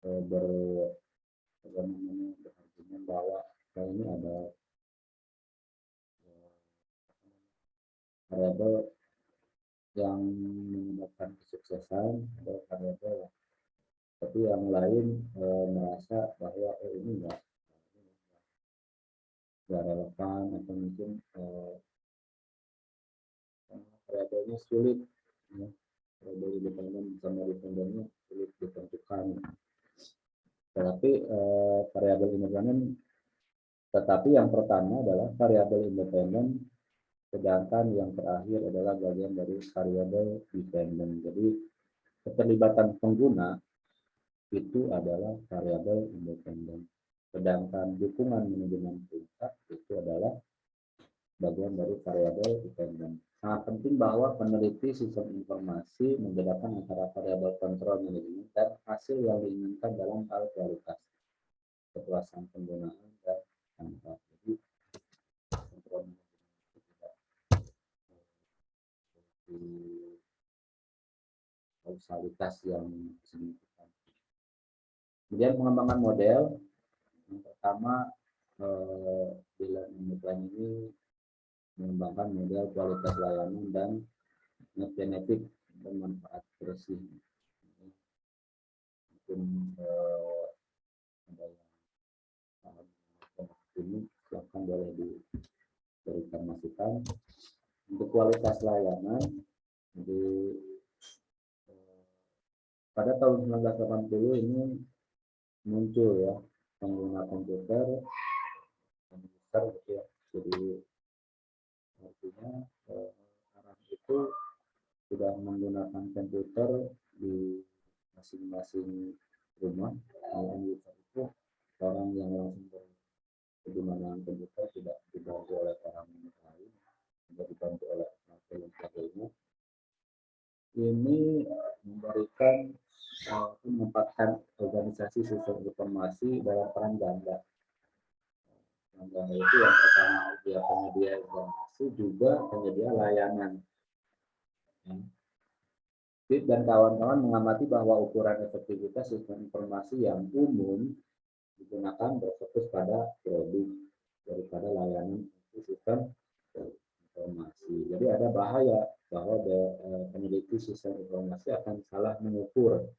Speaker 1: berargumen bahwa ini ada variabel yang menyebabkan kesuksesan, ada variabel, tapi yang lain merasa bahwa ini enggak relevan atau mungkin variabelnya sulit, ya. Variabel independen sama dependennya sulit ditentukan. Tetapi variabel independen, tetapi yang pertama adalah variabel independen, sedangkan yang terakhir adalah bagian dari variabel dependen. Jadi keterlibatan pengguna itu adalah variabel independen, sedangkan dukungan manajemen puncak itu adalah bagian dari variabel dependen. Sangat penting bahwa peneliti sistem informasi membedakan antara variabel kontrol manajemen dan hasil yang diinginkan dalam hal kualitas, kepuasan penggunaan, dan manfaat. Jadi kontrol kausalitas yang signifikan. Kemudian pengembangan model, yang pertama Gillen and McLean ini mengembangkan model kualitas layanan dan net genetik bermanfaat bersih. Mungkin ada yang ini silahkan boleh diberikan masukan. Untuk kualitas layanan, jadi pada tahun 1980 ini muncul ya pengguna komputer besar gitu ya. Jadi artinya orang itu sudah menggunakan komputer di masing-masing rumah. User itu orang yang langsung di mana komputer tidak dibantu oleh orang lain, tidak dibantu oleh dan sebagainya. Ini memberikan menempatkan organisasi sistem informasi dalam peran ganda. Yang ganda itu yang pertama dia penyedia informasi, juga penyedia layanan. Steve dan kawan-kawan mengamati bahwa ukuran efektivitas sistem informasi yang umum digunakan berfokus pada produk daripada layanan sistem informasi. Jadi ada bahaya bahwa peneliti sistem informasi akan salah mengukur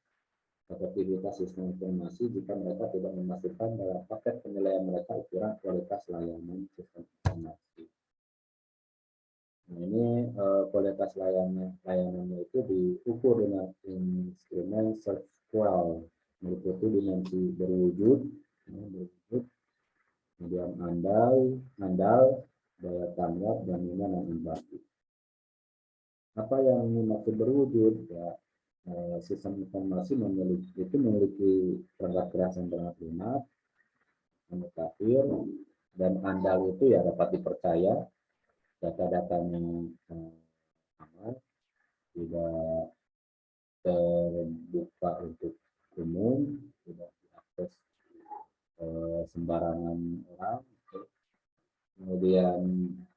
Speaker 1: efektivitas sistem informasi jika mereka tidak memastikan dalam paket penilaian mereka ukuran kualitas layanan sistem informasi. Nah, ini kualitas layanannya itu diukur dengan instrumen SearchQual, meliputi dimensi berwujud, kemudian andal, daya tanggap, dan nilai empati. Apa yang dimaksud berwujud? Ya, sistem informasi memiliki perangkat keras yang sangat lunak, mutakhir, dan andal itu ya dapat dipercaya. Data-datanya aman, tidak terbuka untuk umum, tidak diakses sembarangan orang. Kemudian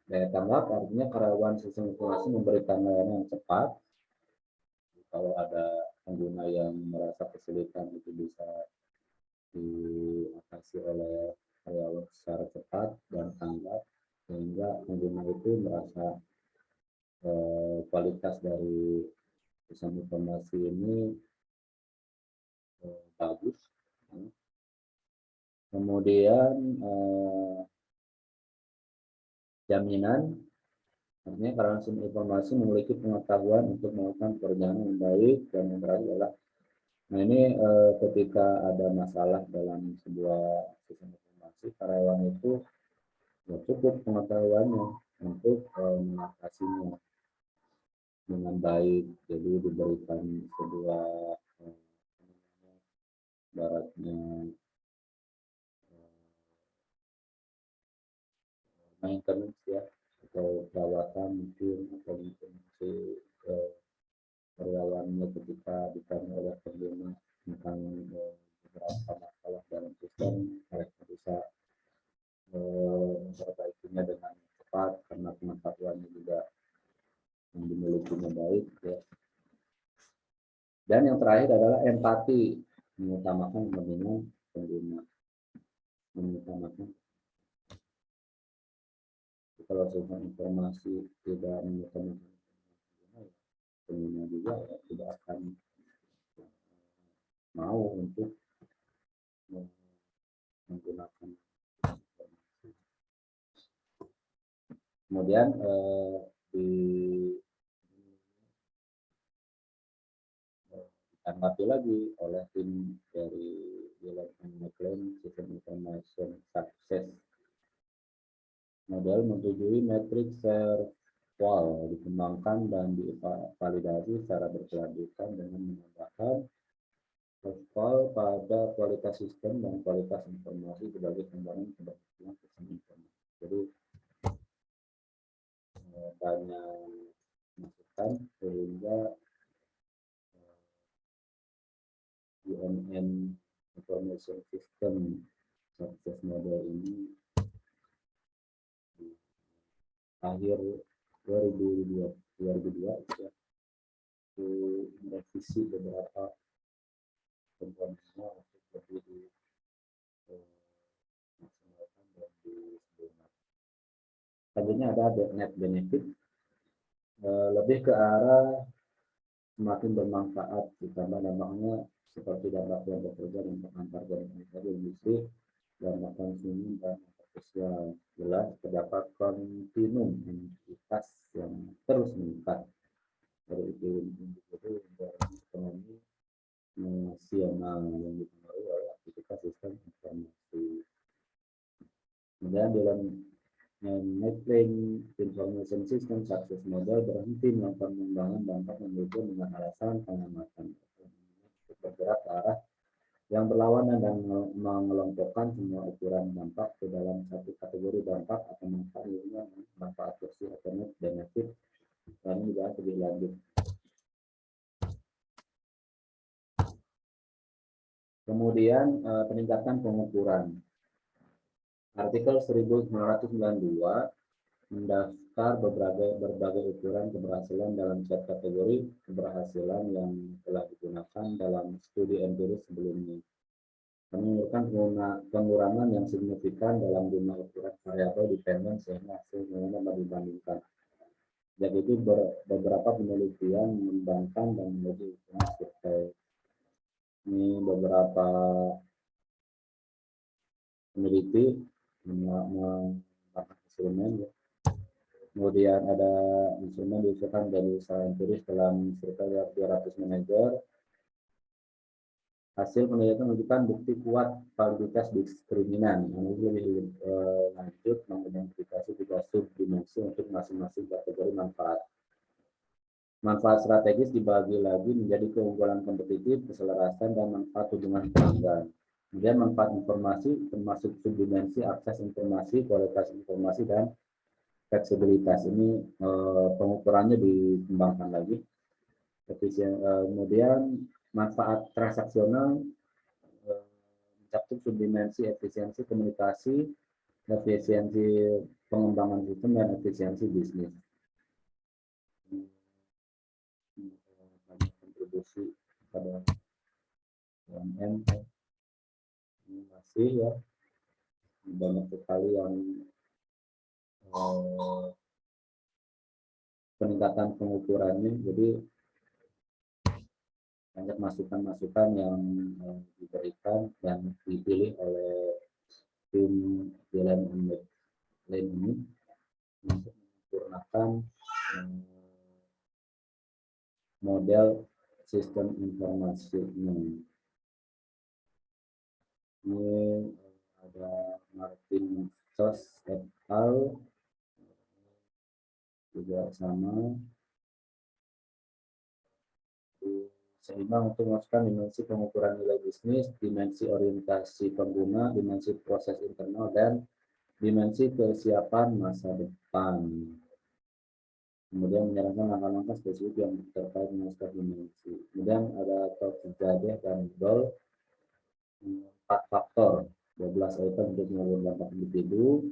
Speaker 1: daya tanggap artinya kerawanan sistem informasi memberikan layanan yang cepat. Kalau ada pengguna yang merasa kesulitan itu bisa diatasi oleh karyawan secara cepat dan tanggap, sehingga pengguna itu merasa kualitas dari sistem informasi ini bagus. Kemudian jaminan, artinya karena sistem informasi memiliki pengetahuan untuk melakukan perjalanan yang baik dan yang terakhir adalah, nah ini ketika ada masalah dalam sebuah sistem informasi, karyawan itu ya cukup pengetahuannya untuk mengatasinya dengan baik. Jadi diberikan sebuah baratnya maintenance ya, atau perawatan mungkin, atau mungkin si karyawannya ketika ditanya oleh pengguna tentang beberapa masalah dalam sistem, mereka bisa memperbaikinya dengan cepat karena pengetahuannya juga yang dimilikinya baik ya. Dan yang terakhir adalah empati, mengutamakan kepentingan pengguna, mengutamakan. Kalau sistem informasi tidak mengutamakan pengguna juga ya, tidak akan mau untuk menggunakan informasi. Kemudian ditanggapi lagi oleh tim dari Dillon and McLean System Information Success. Model menyetujui matriks SearchQual dikembangkan dan divalidasi secara berkelanjutan dengan menambahkan SearchQual pada kualitas sistem dan kualitas informasi sebagai pembangun keberhasilan sistem informasi. Jadi banyak masukan sehingga UMN Information System Success Model ini akhir 2002 ya, merevisi beberapa komponennya untuk lebih dimaksimalkan dan disempurnakan. Selanjutnya ada net benefit, lebih ke arah semakin bermanfaat, ditambah dampaknya seperti dampak yang bekerja untuk antar jenis industri dan konsumen dan sosial. Jelas terdapat kontinum entitas yang terus meningkat dari individu dan ekonomi nasional yang dipengaruhi oleh aktivitas sistem informasi. Kemudian dalam McLean Information System Success Model berhenti melakukan pengembangan dampak mendukung dengan alasan pengamatan untuk bergerak ke arah yang berlawanan dan mengelompokkan semua ukuran dampak ke dalam satu kategori dampak atau manfaat, manfaat versi atau net benefit. Kami dibahas lebih lanjut. Kemudian peningkatan pengukuran. Artikel 1992 mendaftar berbagai ukuran keberhasilan dalam set kategori keberhasilan yang telah digunakan dalam studi empiris sebelumnya. Menunjukkan pengurangan yang signifikan dalam jumlah ukuran variabel dependen sehingga hasilnya dibandingkan. Jadi itu beberapa penelitian mengembangkan dan menjadi ukuran survei. Ini beberapa peneliti menggunakan instrumen, ya. Kemudian ada instrumen diusulkan dari usaha empiris dalam survei 200 manajer. Hasil penelitian menunjukkan bukti kuat validitas diskriminan. Yang lebih lanjut mengidentifikasi 3 subdimensi untuk masing-masing kategori manfaat. Manfaat strategis dibagi lagi menjadi keunggulan kompetitif, keselarasan, dan manfaat hubungan pelanggan. Kemudian manfaat informasi termasuk subdimensi akses informasi, kualitas informasi, dan fleksibilitas. Ini pengukurannya dikembangkan lagi. Kemudian manfaat transaksional mencakup subdimensi efisiensi komunikasi, efisiensi pengembangan sistem, dan efisiensi bisnis. Banyak kontribusi pada UMM ini masih, ya, banyak sekali yang peningkatan pengukurannya. Jadi banyak masukan-masukan yang diberikan dan dipilih oleh tim Dylan and McLean ini untuk menyempurnakan model sistem informasinya. Ini ada Martin Sos et al. Juga sama. Seimbang untuk memasukkan dimensi pengukuran nilai bisnis, dimensi orientasi pengguna, dimensi proses internal, dan dimensi kesiapan masa depan. Kemudian menyarankan langkah-langkah spesifik yang terkait dengan setiap dimensi. Kemudian ada Toxjadeh dan Gold, 4 faktor, 12 item untuk mengukur dampak individu.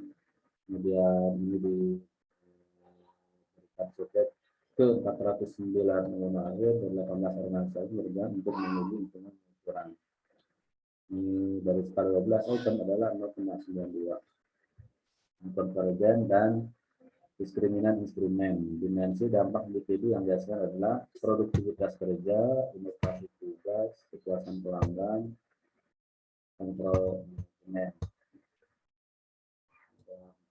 Speaker 1: Kemudian ini diberikan suket ke 409 pengguna akhir dan 18 organisasi berjalan untuk menuju hitungan pengukuran. Ini dari skala 12 item adalah 0,92. Konvergen dan diskriminan instrumen. Dimensi dampak individu yang biasa adalah produktivitas kerja, inovasi tugas, kepuasan pelanggan, kontrol manajemen.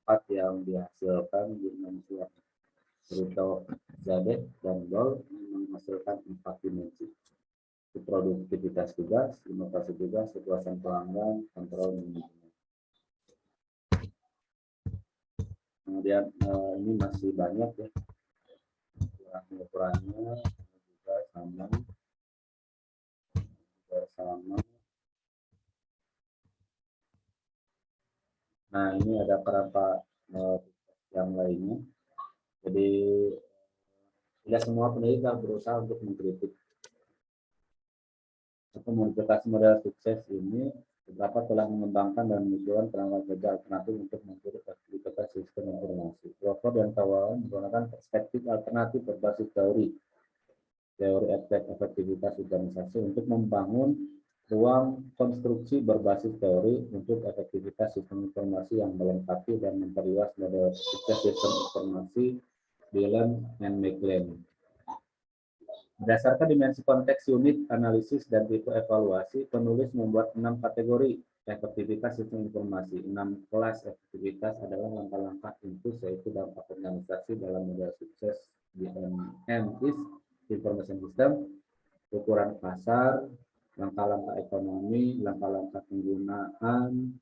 Speaker 1: 4 yang dihasilkan dimensi Rito Zadeh dan Gold menghasilkan 4 dimensi. Produktivitas tugas, inovasi tugas, kepuasan pelanggan, kontrol manajemen. Kemudian ini masih banyak, ya, ukurannya juga sama. Nah, ini ada beberapa yang lainnya. Jadi tidak semua peneliti berusaha untuk mengkritik atau modifikasi model sukses ini. Beberapa telah mengembangkan dan menunjukkan perangkat kerja alternatif untuk mengukur efektivitas sistem informasi. Crawford dan kawan menggunakan perspektif alternatif berbasis teori efektivitas organisasi untuk membangun ruang konstruksi berbasis teori untuk efektivitas sistem informasi yang melengkapi dan memperluas model sukses sistem informasi Dylan and McLean. Berdasarkan dimensi konteks unit, analisis, dan tipe evaluasi, penulis membuat 6 kategori efektivitas sistem informasi. 6 kelas efektivitas adalah langkah-langkah input, yaitu dampak organisasi dalam model sukses DMM is information system, ukuran pasar, langkah-langkah ekonomi, langkah-langkah penggunaan,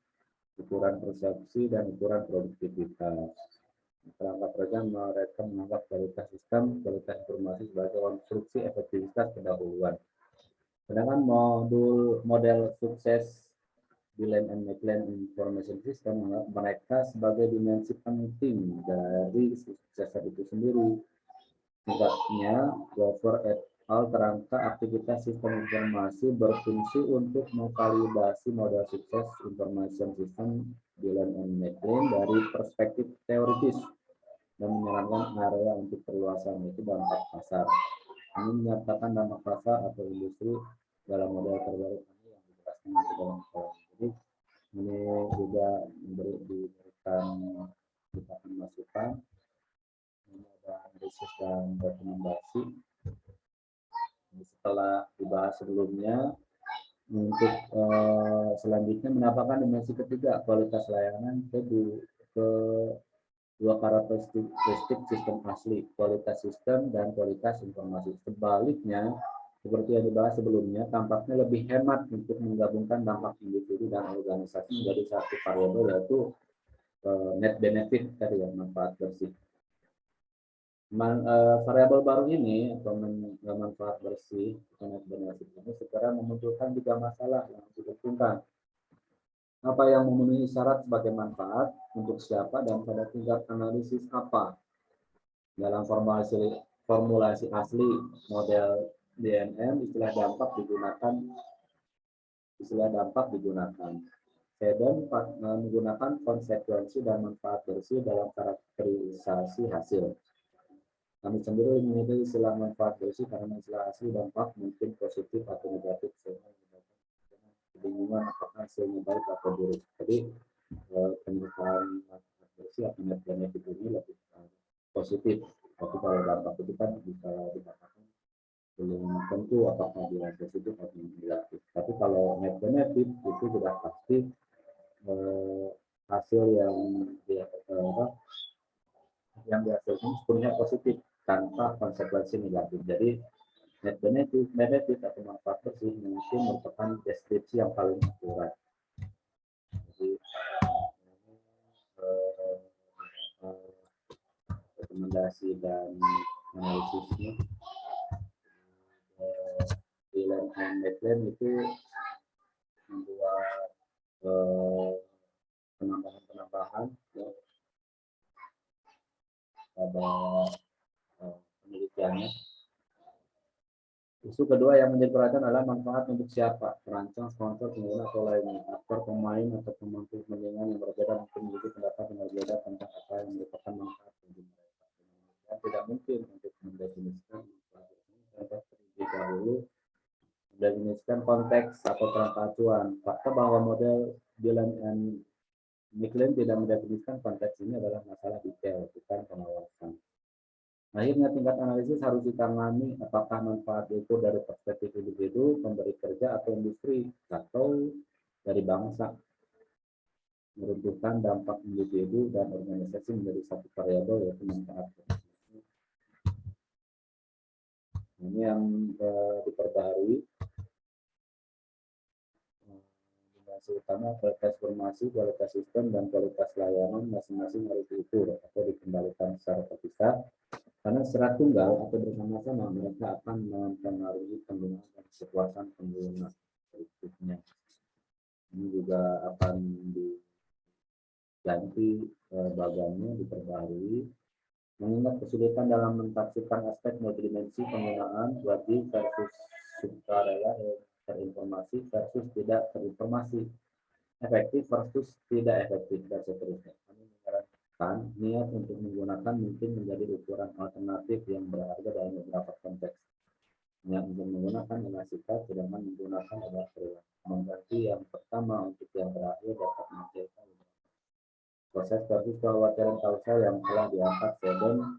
Speaker 1: ukuran persepsi, dan ukuran produktivitas. Perangkat kerja mereka menganggap kualitas sistem, kualitas informasi sebagai konstruksi efektivitas pendahuluan. Sedangkan model sukses Dealing and McLean Information System menganggap mereka sebagai dimensi penting dari sukses itu sendiri. Tingkatnya, Glover et al. Kerangka aktivitas sistem informasi berfungsi untuk memvalidasi model sukses information system Dealing and McLean dari perspektif teoritis dan menyarankan area untuk perluasan itu dampak pasar. Ini menyatakan dampak pasar atau industri dalam model terbaru ini yang dijelaskan di dalam kolom. Jadi ini juga diberikan masukan, ini ada analisis dan rekomendasi. Setelah dibahas sebelumnya, untuk selanjutnya menampakkan dimensi ketiga, kualitas layanan ke dua karakteristik sistem asli, kualitas sistem dan kualitas informasi. Sebaliknya, seperti yang dibahas sebelumnya, tampaknya lebih hemat untuk menggabungkan dampak individu dan organisasi menjadi satu variabel, yaitu net benefit tadi ya, manfaat bersih. Variabel baru ini atau manfaat bersih atau net benefit ini segera memunculkan 3 masalah yang diperlukan. Apa yang memenuhi syarat sebagai manfaat, untuk siapa, dan pada tingkat analisis apa. Dalam formulasi asli model DNM, istilah dampak digunakan. Sedang menggunakan konsekuensi dan manfaat bersih dalam karakterisasi hasil. Kami sendiri menyebut istilah manfaat bersih karena istilah asli dampak mungkin positif atau negatif, sehingga kebingungan apakah hasilnya baik atau buruk. Jadi penyebutan manfaat bersih atau net benefit ini lebih positif. Tapi kalau dampak itu kan bisa dikatakan belum tentu apakah dia positif atau negatif. Tapi kalau net benefit itu sudah pasti hasil yang dihasilkan sepenuhnya positif tanpa konsekuensi negatif. Jadi net benefit atau manfaat bersih mungkin merupakan deskripsi yang paling akurat. Jadi rekomendasi dan analisisnya Dealing and McLean itu membuat penambahan ya, pada penelitiannya. Isu kedua yang menjadi perhatian adalah manfaat untuk siapa, perancang, sponsor, pengguna, atau lainnya. Aktor, pemain, atau pemangku kepentingan yang berbeda mungkin memiliki pendapat yang berbeda tentang apa yang merupakan manfaat bagi mereka. Dan tidak mungkin untuk mendefinisikan manfaat ini terlebih dahulu, mendefinisikan konteks atau kerangka acuan. Fakta bahwa model Dealing and McLean tidak mendefinisikan konteks ini adalah masalah detail, bukan pengawasan. Akhirnya tingkat analisis harus ditangani apakah manfaat itu dari perspektif individu, pemberi kerja, atau industri, atau dari bangsa. Meruntuhkan dampak individu dan organisasi menjadi satu variabel, yaitu manfaat. Ini yang diperbaharui. Dimensi utama kualitas informasi, kualitas sistem, dan kualitas layanan masing-masing harus diukur atau dikendalikan secara terpisah. Karena secara tunggal atau bersama-sama mereka akan mempengaruhi penggunaan dan kepuasan pengguna berikutnya. Ini juga akan diganti bagannya, diperbaharui. Mengingat kesulitan dalam mentafsirkan aspek multidimensi penggunaan wajib versus sukarela terinformasi versus tidak terinformasi, efektif versus tidak efektif, dan seterusnya. Kami menyarankan niat untuk menggunakan mungkin menjadi ukuran alternatif yang berharga dalam beberapa konteks. Niat untuk menggunakan adalah sikap, sedangkan menggunakan adalah perilaku. Mengganti yang pertama untuk yang terakhir dapat menghasilkan proses versus kekhawatiran kausal yang telah diangkat Sedon.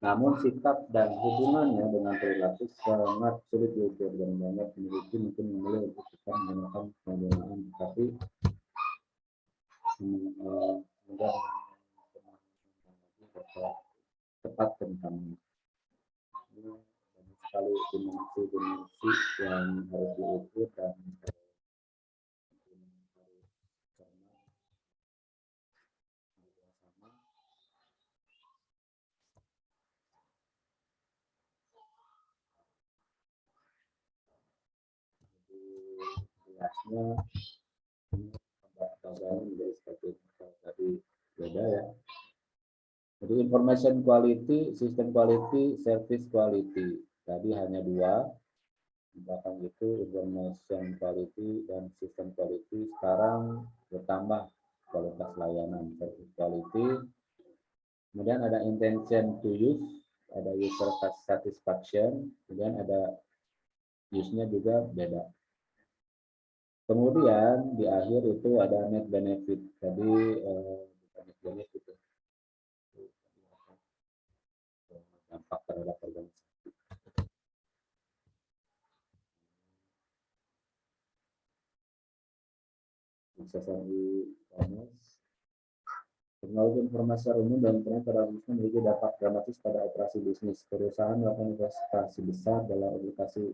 Speaker 1: Namun sikap dan hubungannya dengan perilaku sangat sulit diukur dan banyak peneliti mungkin memilih untuk kita menggunakan penggunaan, tetapi mudah tepat tentang sekali dimensi yang harus diukur dan jelasnya menjadi seperti tadi beda ya. Jadi information quality, system quality, service quality. Tadi hanya dua. Belakang itu information quality dan system quality. Sekarang bertambah kualitas layanan, service quality. Kemudian ada intention to use, ada user satisfaction, kemudian ada use-nya juga beda. Kemudian di akhir itu ada net benefit. Tadi net benefit itu dampak terhadap organisasi. Suksesan e-commerce. Teknologi informasi umum dan internet pada umumnya memiliki dampak dramatis pada operasi bisnis. Perusahaan melakukan investasi besar dalam aplikasi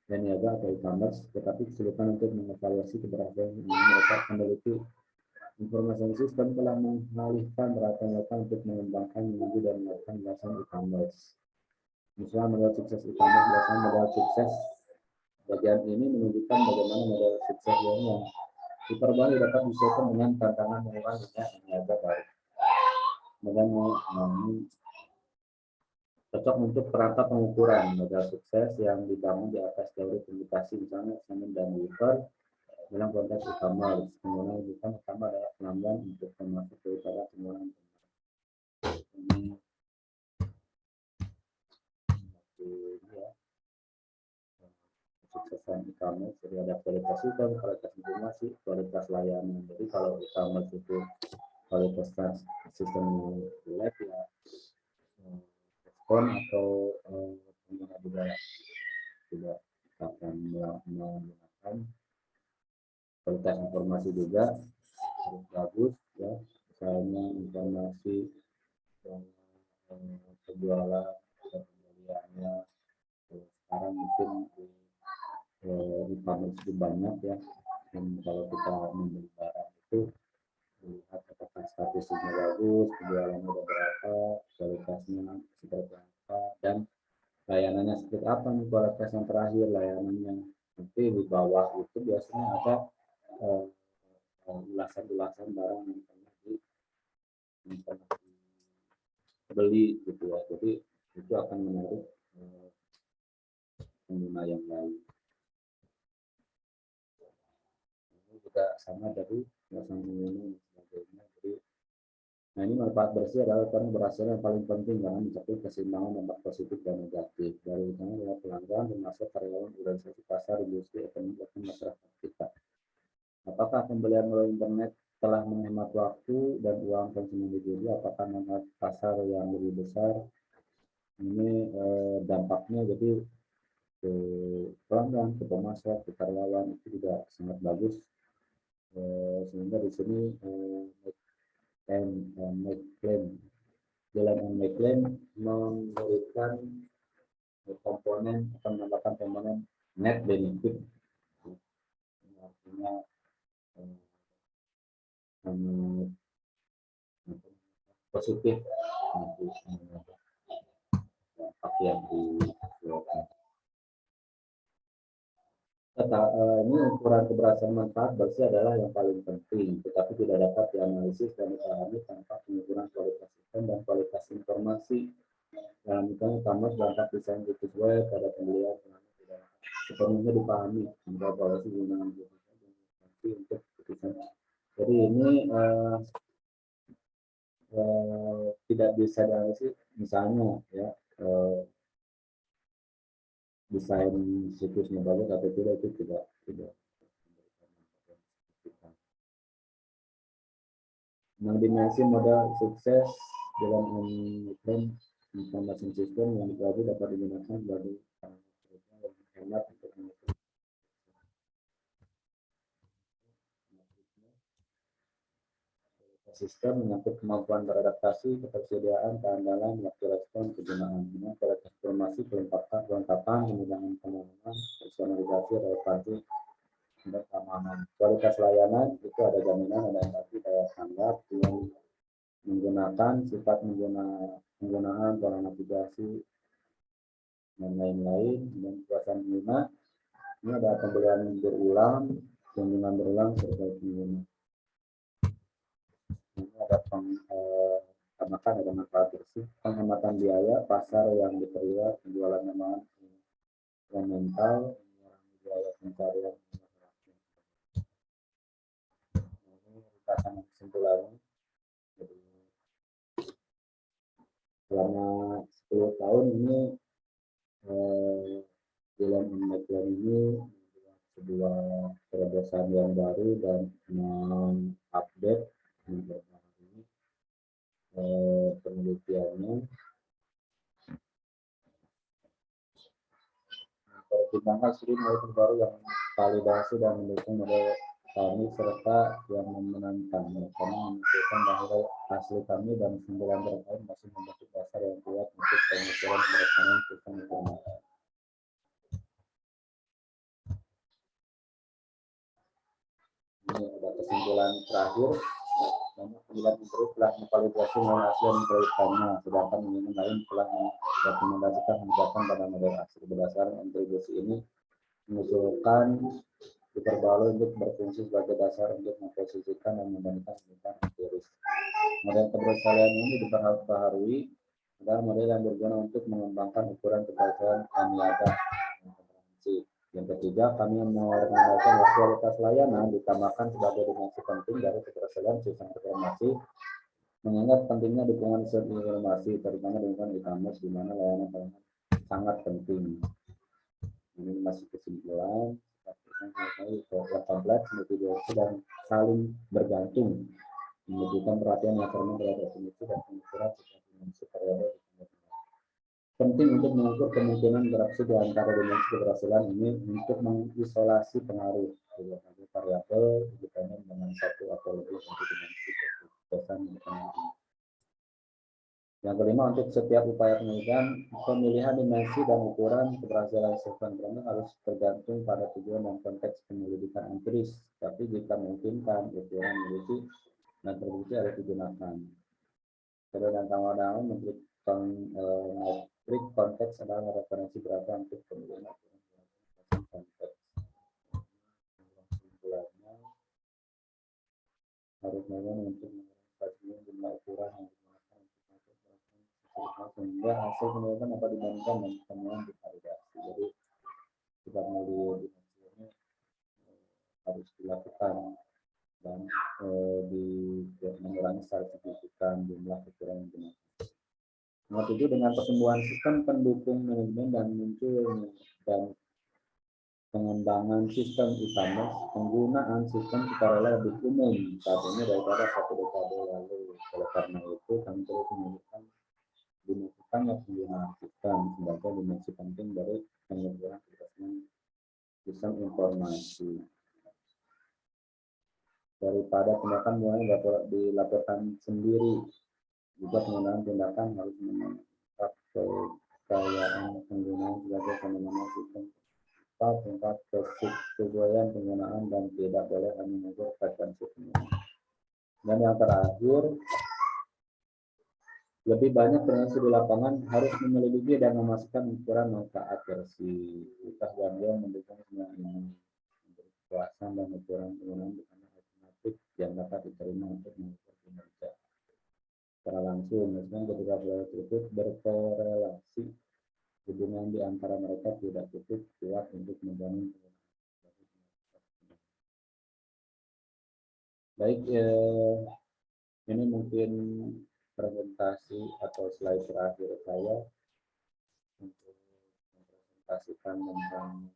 Speaker 1: dan niaga atau e-commerce, tetapi kesulitan untuk mengevaluasi keberhasilan mereka meneliti informasi sistem telah mengalihkan perhatian mereka untuk mengembangkan, menguji dan melakukan jelasan e-commerce. Misalnya model sukses e-commerce, biasanya model sukses bagian ini menunjukkan bagaimana model sukses yang diperbarui dapat disesuaikan dengan tantangan mengurangi niaga baru. Kemudian cocok untuk perangkat pengukuran modal sukses yang dibangun di atas teori komunikasi, misalnya Simon dan Weaver dalam konteks e-commerce. Kemudian bukan utama adalah penambahan untuk termasuk daripada pengurangan. Kesuksesan e-commerce, jadi ada kualitas sistem, kualitas informasi, kualitas layanan. Jadi kalau e-commerce itu kualitas sistem jelek ya, respon atau pengguna juga tidak akan menggunakan. Kualitas informasi juga harus bagus ya, misalnya informasi penjualan dan pembeliannya. Sekarang mungkin e-commerce itu banyak ya, dan kalau kita membeli barang itu lihat apakah statistiknya bagus, penjualannya berapa, kualitasnya seperti apa, dan layanannya seperti apa nih, kualitas yang terakhir layanannya. Nanti di bawah itu biasanya ada ulasan-ulasan barang yang pernah dibeli gitu ya. Jadi itu akan menarik pengguna yang lain. Ini juga sama dari ulasan ini sebagainya. Jadi, nah ini manfaat bersih adalah karena berhasil yang paling penting karena mencapai keseimbangan dampak positif dan negatif dari misalnya pelanggan termasuk karyawan organisasi pasar industri ekonomi bahkan masyarakat kita. Apakah pembelian melalui internet telah menghemat waktu dan uang konsumen individu? Apakah menghemat pasar yang lebih besar? Ini dampaknya jadi ke pelanggan, ke pemasok, ke karyawan itu juga sangat bagus. Sehingga di sini make claim, Jalan and make claim memberikan komponen akan menambahkan komponen net benefit. Artinya positif yang dikeluarkan. Ini ukuran keberhasilan manfaat bersih adalah yang paling penting, tetapi tidak dapat dianalisis dan dipahami tanpa pengukuran kualitas sistem dan kualitas informasi. Dalam misalnya e-commerce dampak desain situs web pada pembelian tidak sepenuhnya dipahami hingga polisi gunakan untuk keputusan. Jadi ini tidak bisa dianalisis, misalnya ya desain situsnya bagus atau tidak, itu tidak dimensi modal sukses dalam informasi sistem yang baru dapat digunakan sebagai hemat untuk mengukur sistem menyangkut kemampuan beradaptasi, ketersediaan, keandalan, waktu respon, kegunaan, dengan kualitas informasi, kelengkapan, kemudahan pengamanan, personalisasi, relevansi, dan keamanan. Kualitas layanan itu ada jaminan, ada empati, daya tanggap, yang menggunakan sifat penggunaan, pola navigasi, dan lain-lain. Dan kepuasan pengguna, ini ada pembelian berulang, kunjungan berulang serta pengguna. Ini ada tambahkan ada manfaat bersih, penghematan biaya, pasar yang diperluas, penjualan memang yang mental, mengurangi biaya pencarian. Ini ringkasan kesimpulannya. Jadi, selama 10 tahun ini film Indeplan ini sebuah terobosan yang baru dan mengupdate memperbaharui penelitiannya. Pertimbangan studi model terbaru yang validasi dan mendukung model kami serta yang memenangkan, karena menunjukkan bahwa hasil kami dan kesimpulan terkait masih membentuk dasar yang kuat untuk pengukuran pelaksanaan sistem informasi. Ini ada kesimpulan terakhir. Namun 9 menteri telah memvalidasi model asli dan mengkaitkannya, sedangkan yang lain telah merekomendasikan hambatan pada model asli. Berdasarkan kontribusi ini mengusulkan diperbarui untuk berfungsi sebagai dasar untuk memposisikan dan membandingkan kebutuhan empiris. Model keberhasilan ini diperbaharui adalah model yang berguna untuk mengembangkan ukuran keberhasilan niaga dan kompetensi. Yang ketiga, kami merekomendasikan kualitas layanan ditambahkan sebagai dimensi penting dari keberhasilan sistem informasi, mengingat pentingnya dukungan sistem informasi, terutama dengan e-commerce di mana layanan sangat penting. Ini masih kesimpulan. 18 motivasi dan saling bergantung, menunjukkan perhatian yang cermat terhadap definisi dan pengukuran dimensi periode. Penting untuk mengukur kemungkinan interaksi di antara dimensi keberhasilan ini untuk mengisolasi pengaruh berbagai variabel independen dengan satu atau lebih dari dimensi kesuksesan. Yang kelima, untuk setiap upaya penelitian, pemilihan dimensi dan ukuran keberhasilan sistem informasi harus tergantung pada tujuan dan konteks penyelidikan empiris. Tapi jika memungkinkan, ukuran dimensi dan terbukti harus digunakan. Sesuai dan tanggal-tanggal metrik konteks adalah referensi berapa untuk pemilihan konteks. Kesimpulannya harus memang untuk mengkaji jumlah ukuran yang sehingga hasil penelitian dapat dibandingkan dengan temuan divalidasi. Jadi kita melihat dimensi ini harus dilakukan dan mengurangi secara signifikan jumlah ukuran yang digunakan. Nomor 7, dengan pertumbuhan sistem pendukung manajemen dan munculnya dan pengembangan sistem e-commerce, penggunaan sistem sukarela lebih umum saat ini daripada 1 dekade lalu. Oleh karena itu, kami terus menunjukkan dimasukkannya penggunaan sistem sebagai dimensi penting dari pengukuran keberhasilan sistem informasi. Daripada tindakan mulai dilaporkan sendiri, juga penggunaan tindakan harus menangkap kekayaan penggunaan sebagai fenomena sistem tingkat kesesuaian penggunaan dan tidak boleh hanya mengukur frekuensi penggunaan. Dan yang terakhir, lebih banyak peneliti di lapangan harus menyelidiki dan memastikan ukuran manfaat versi utah dan dia mendukung semua ini memberi kekuasaan dan ukuran penggunaan bukan alternatif yang dapat diterima untuk mengukur kinerja secara langsung. Misalnya ketika belajar tersebut berkorelasi, hubungan di antara mereka tidak cukup kuat untuk menjamin. Baik, ini mungkin presentasi atau slide terakhir saya untuk mempresentasikan tentang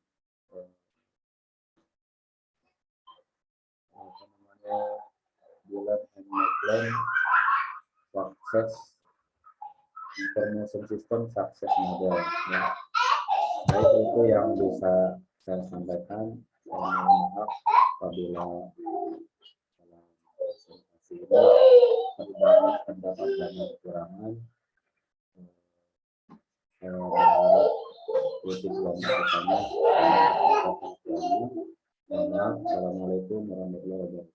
Speaker 1: Gillen and McLean Success Information System Success Model. Ya. Baik, itu yang bisa saya sampaikan. Saya mohon maaf apabila dalam presentasi ini ada banyak pendapat dan kekurangan. Saya berharap kritik dan masukannya. Assalamualaikum warahmatullahi wabarakatuh.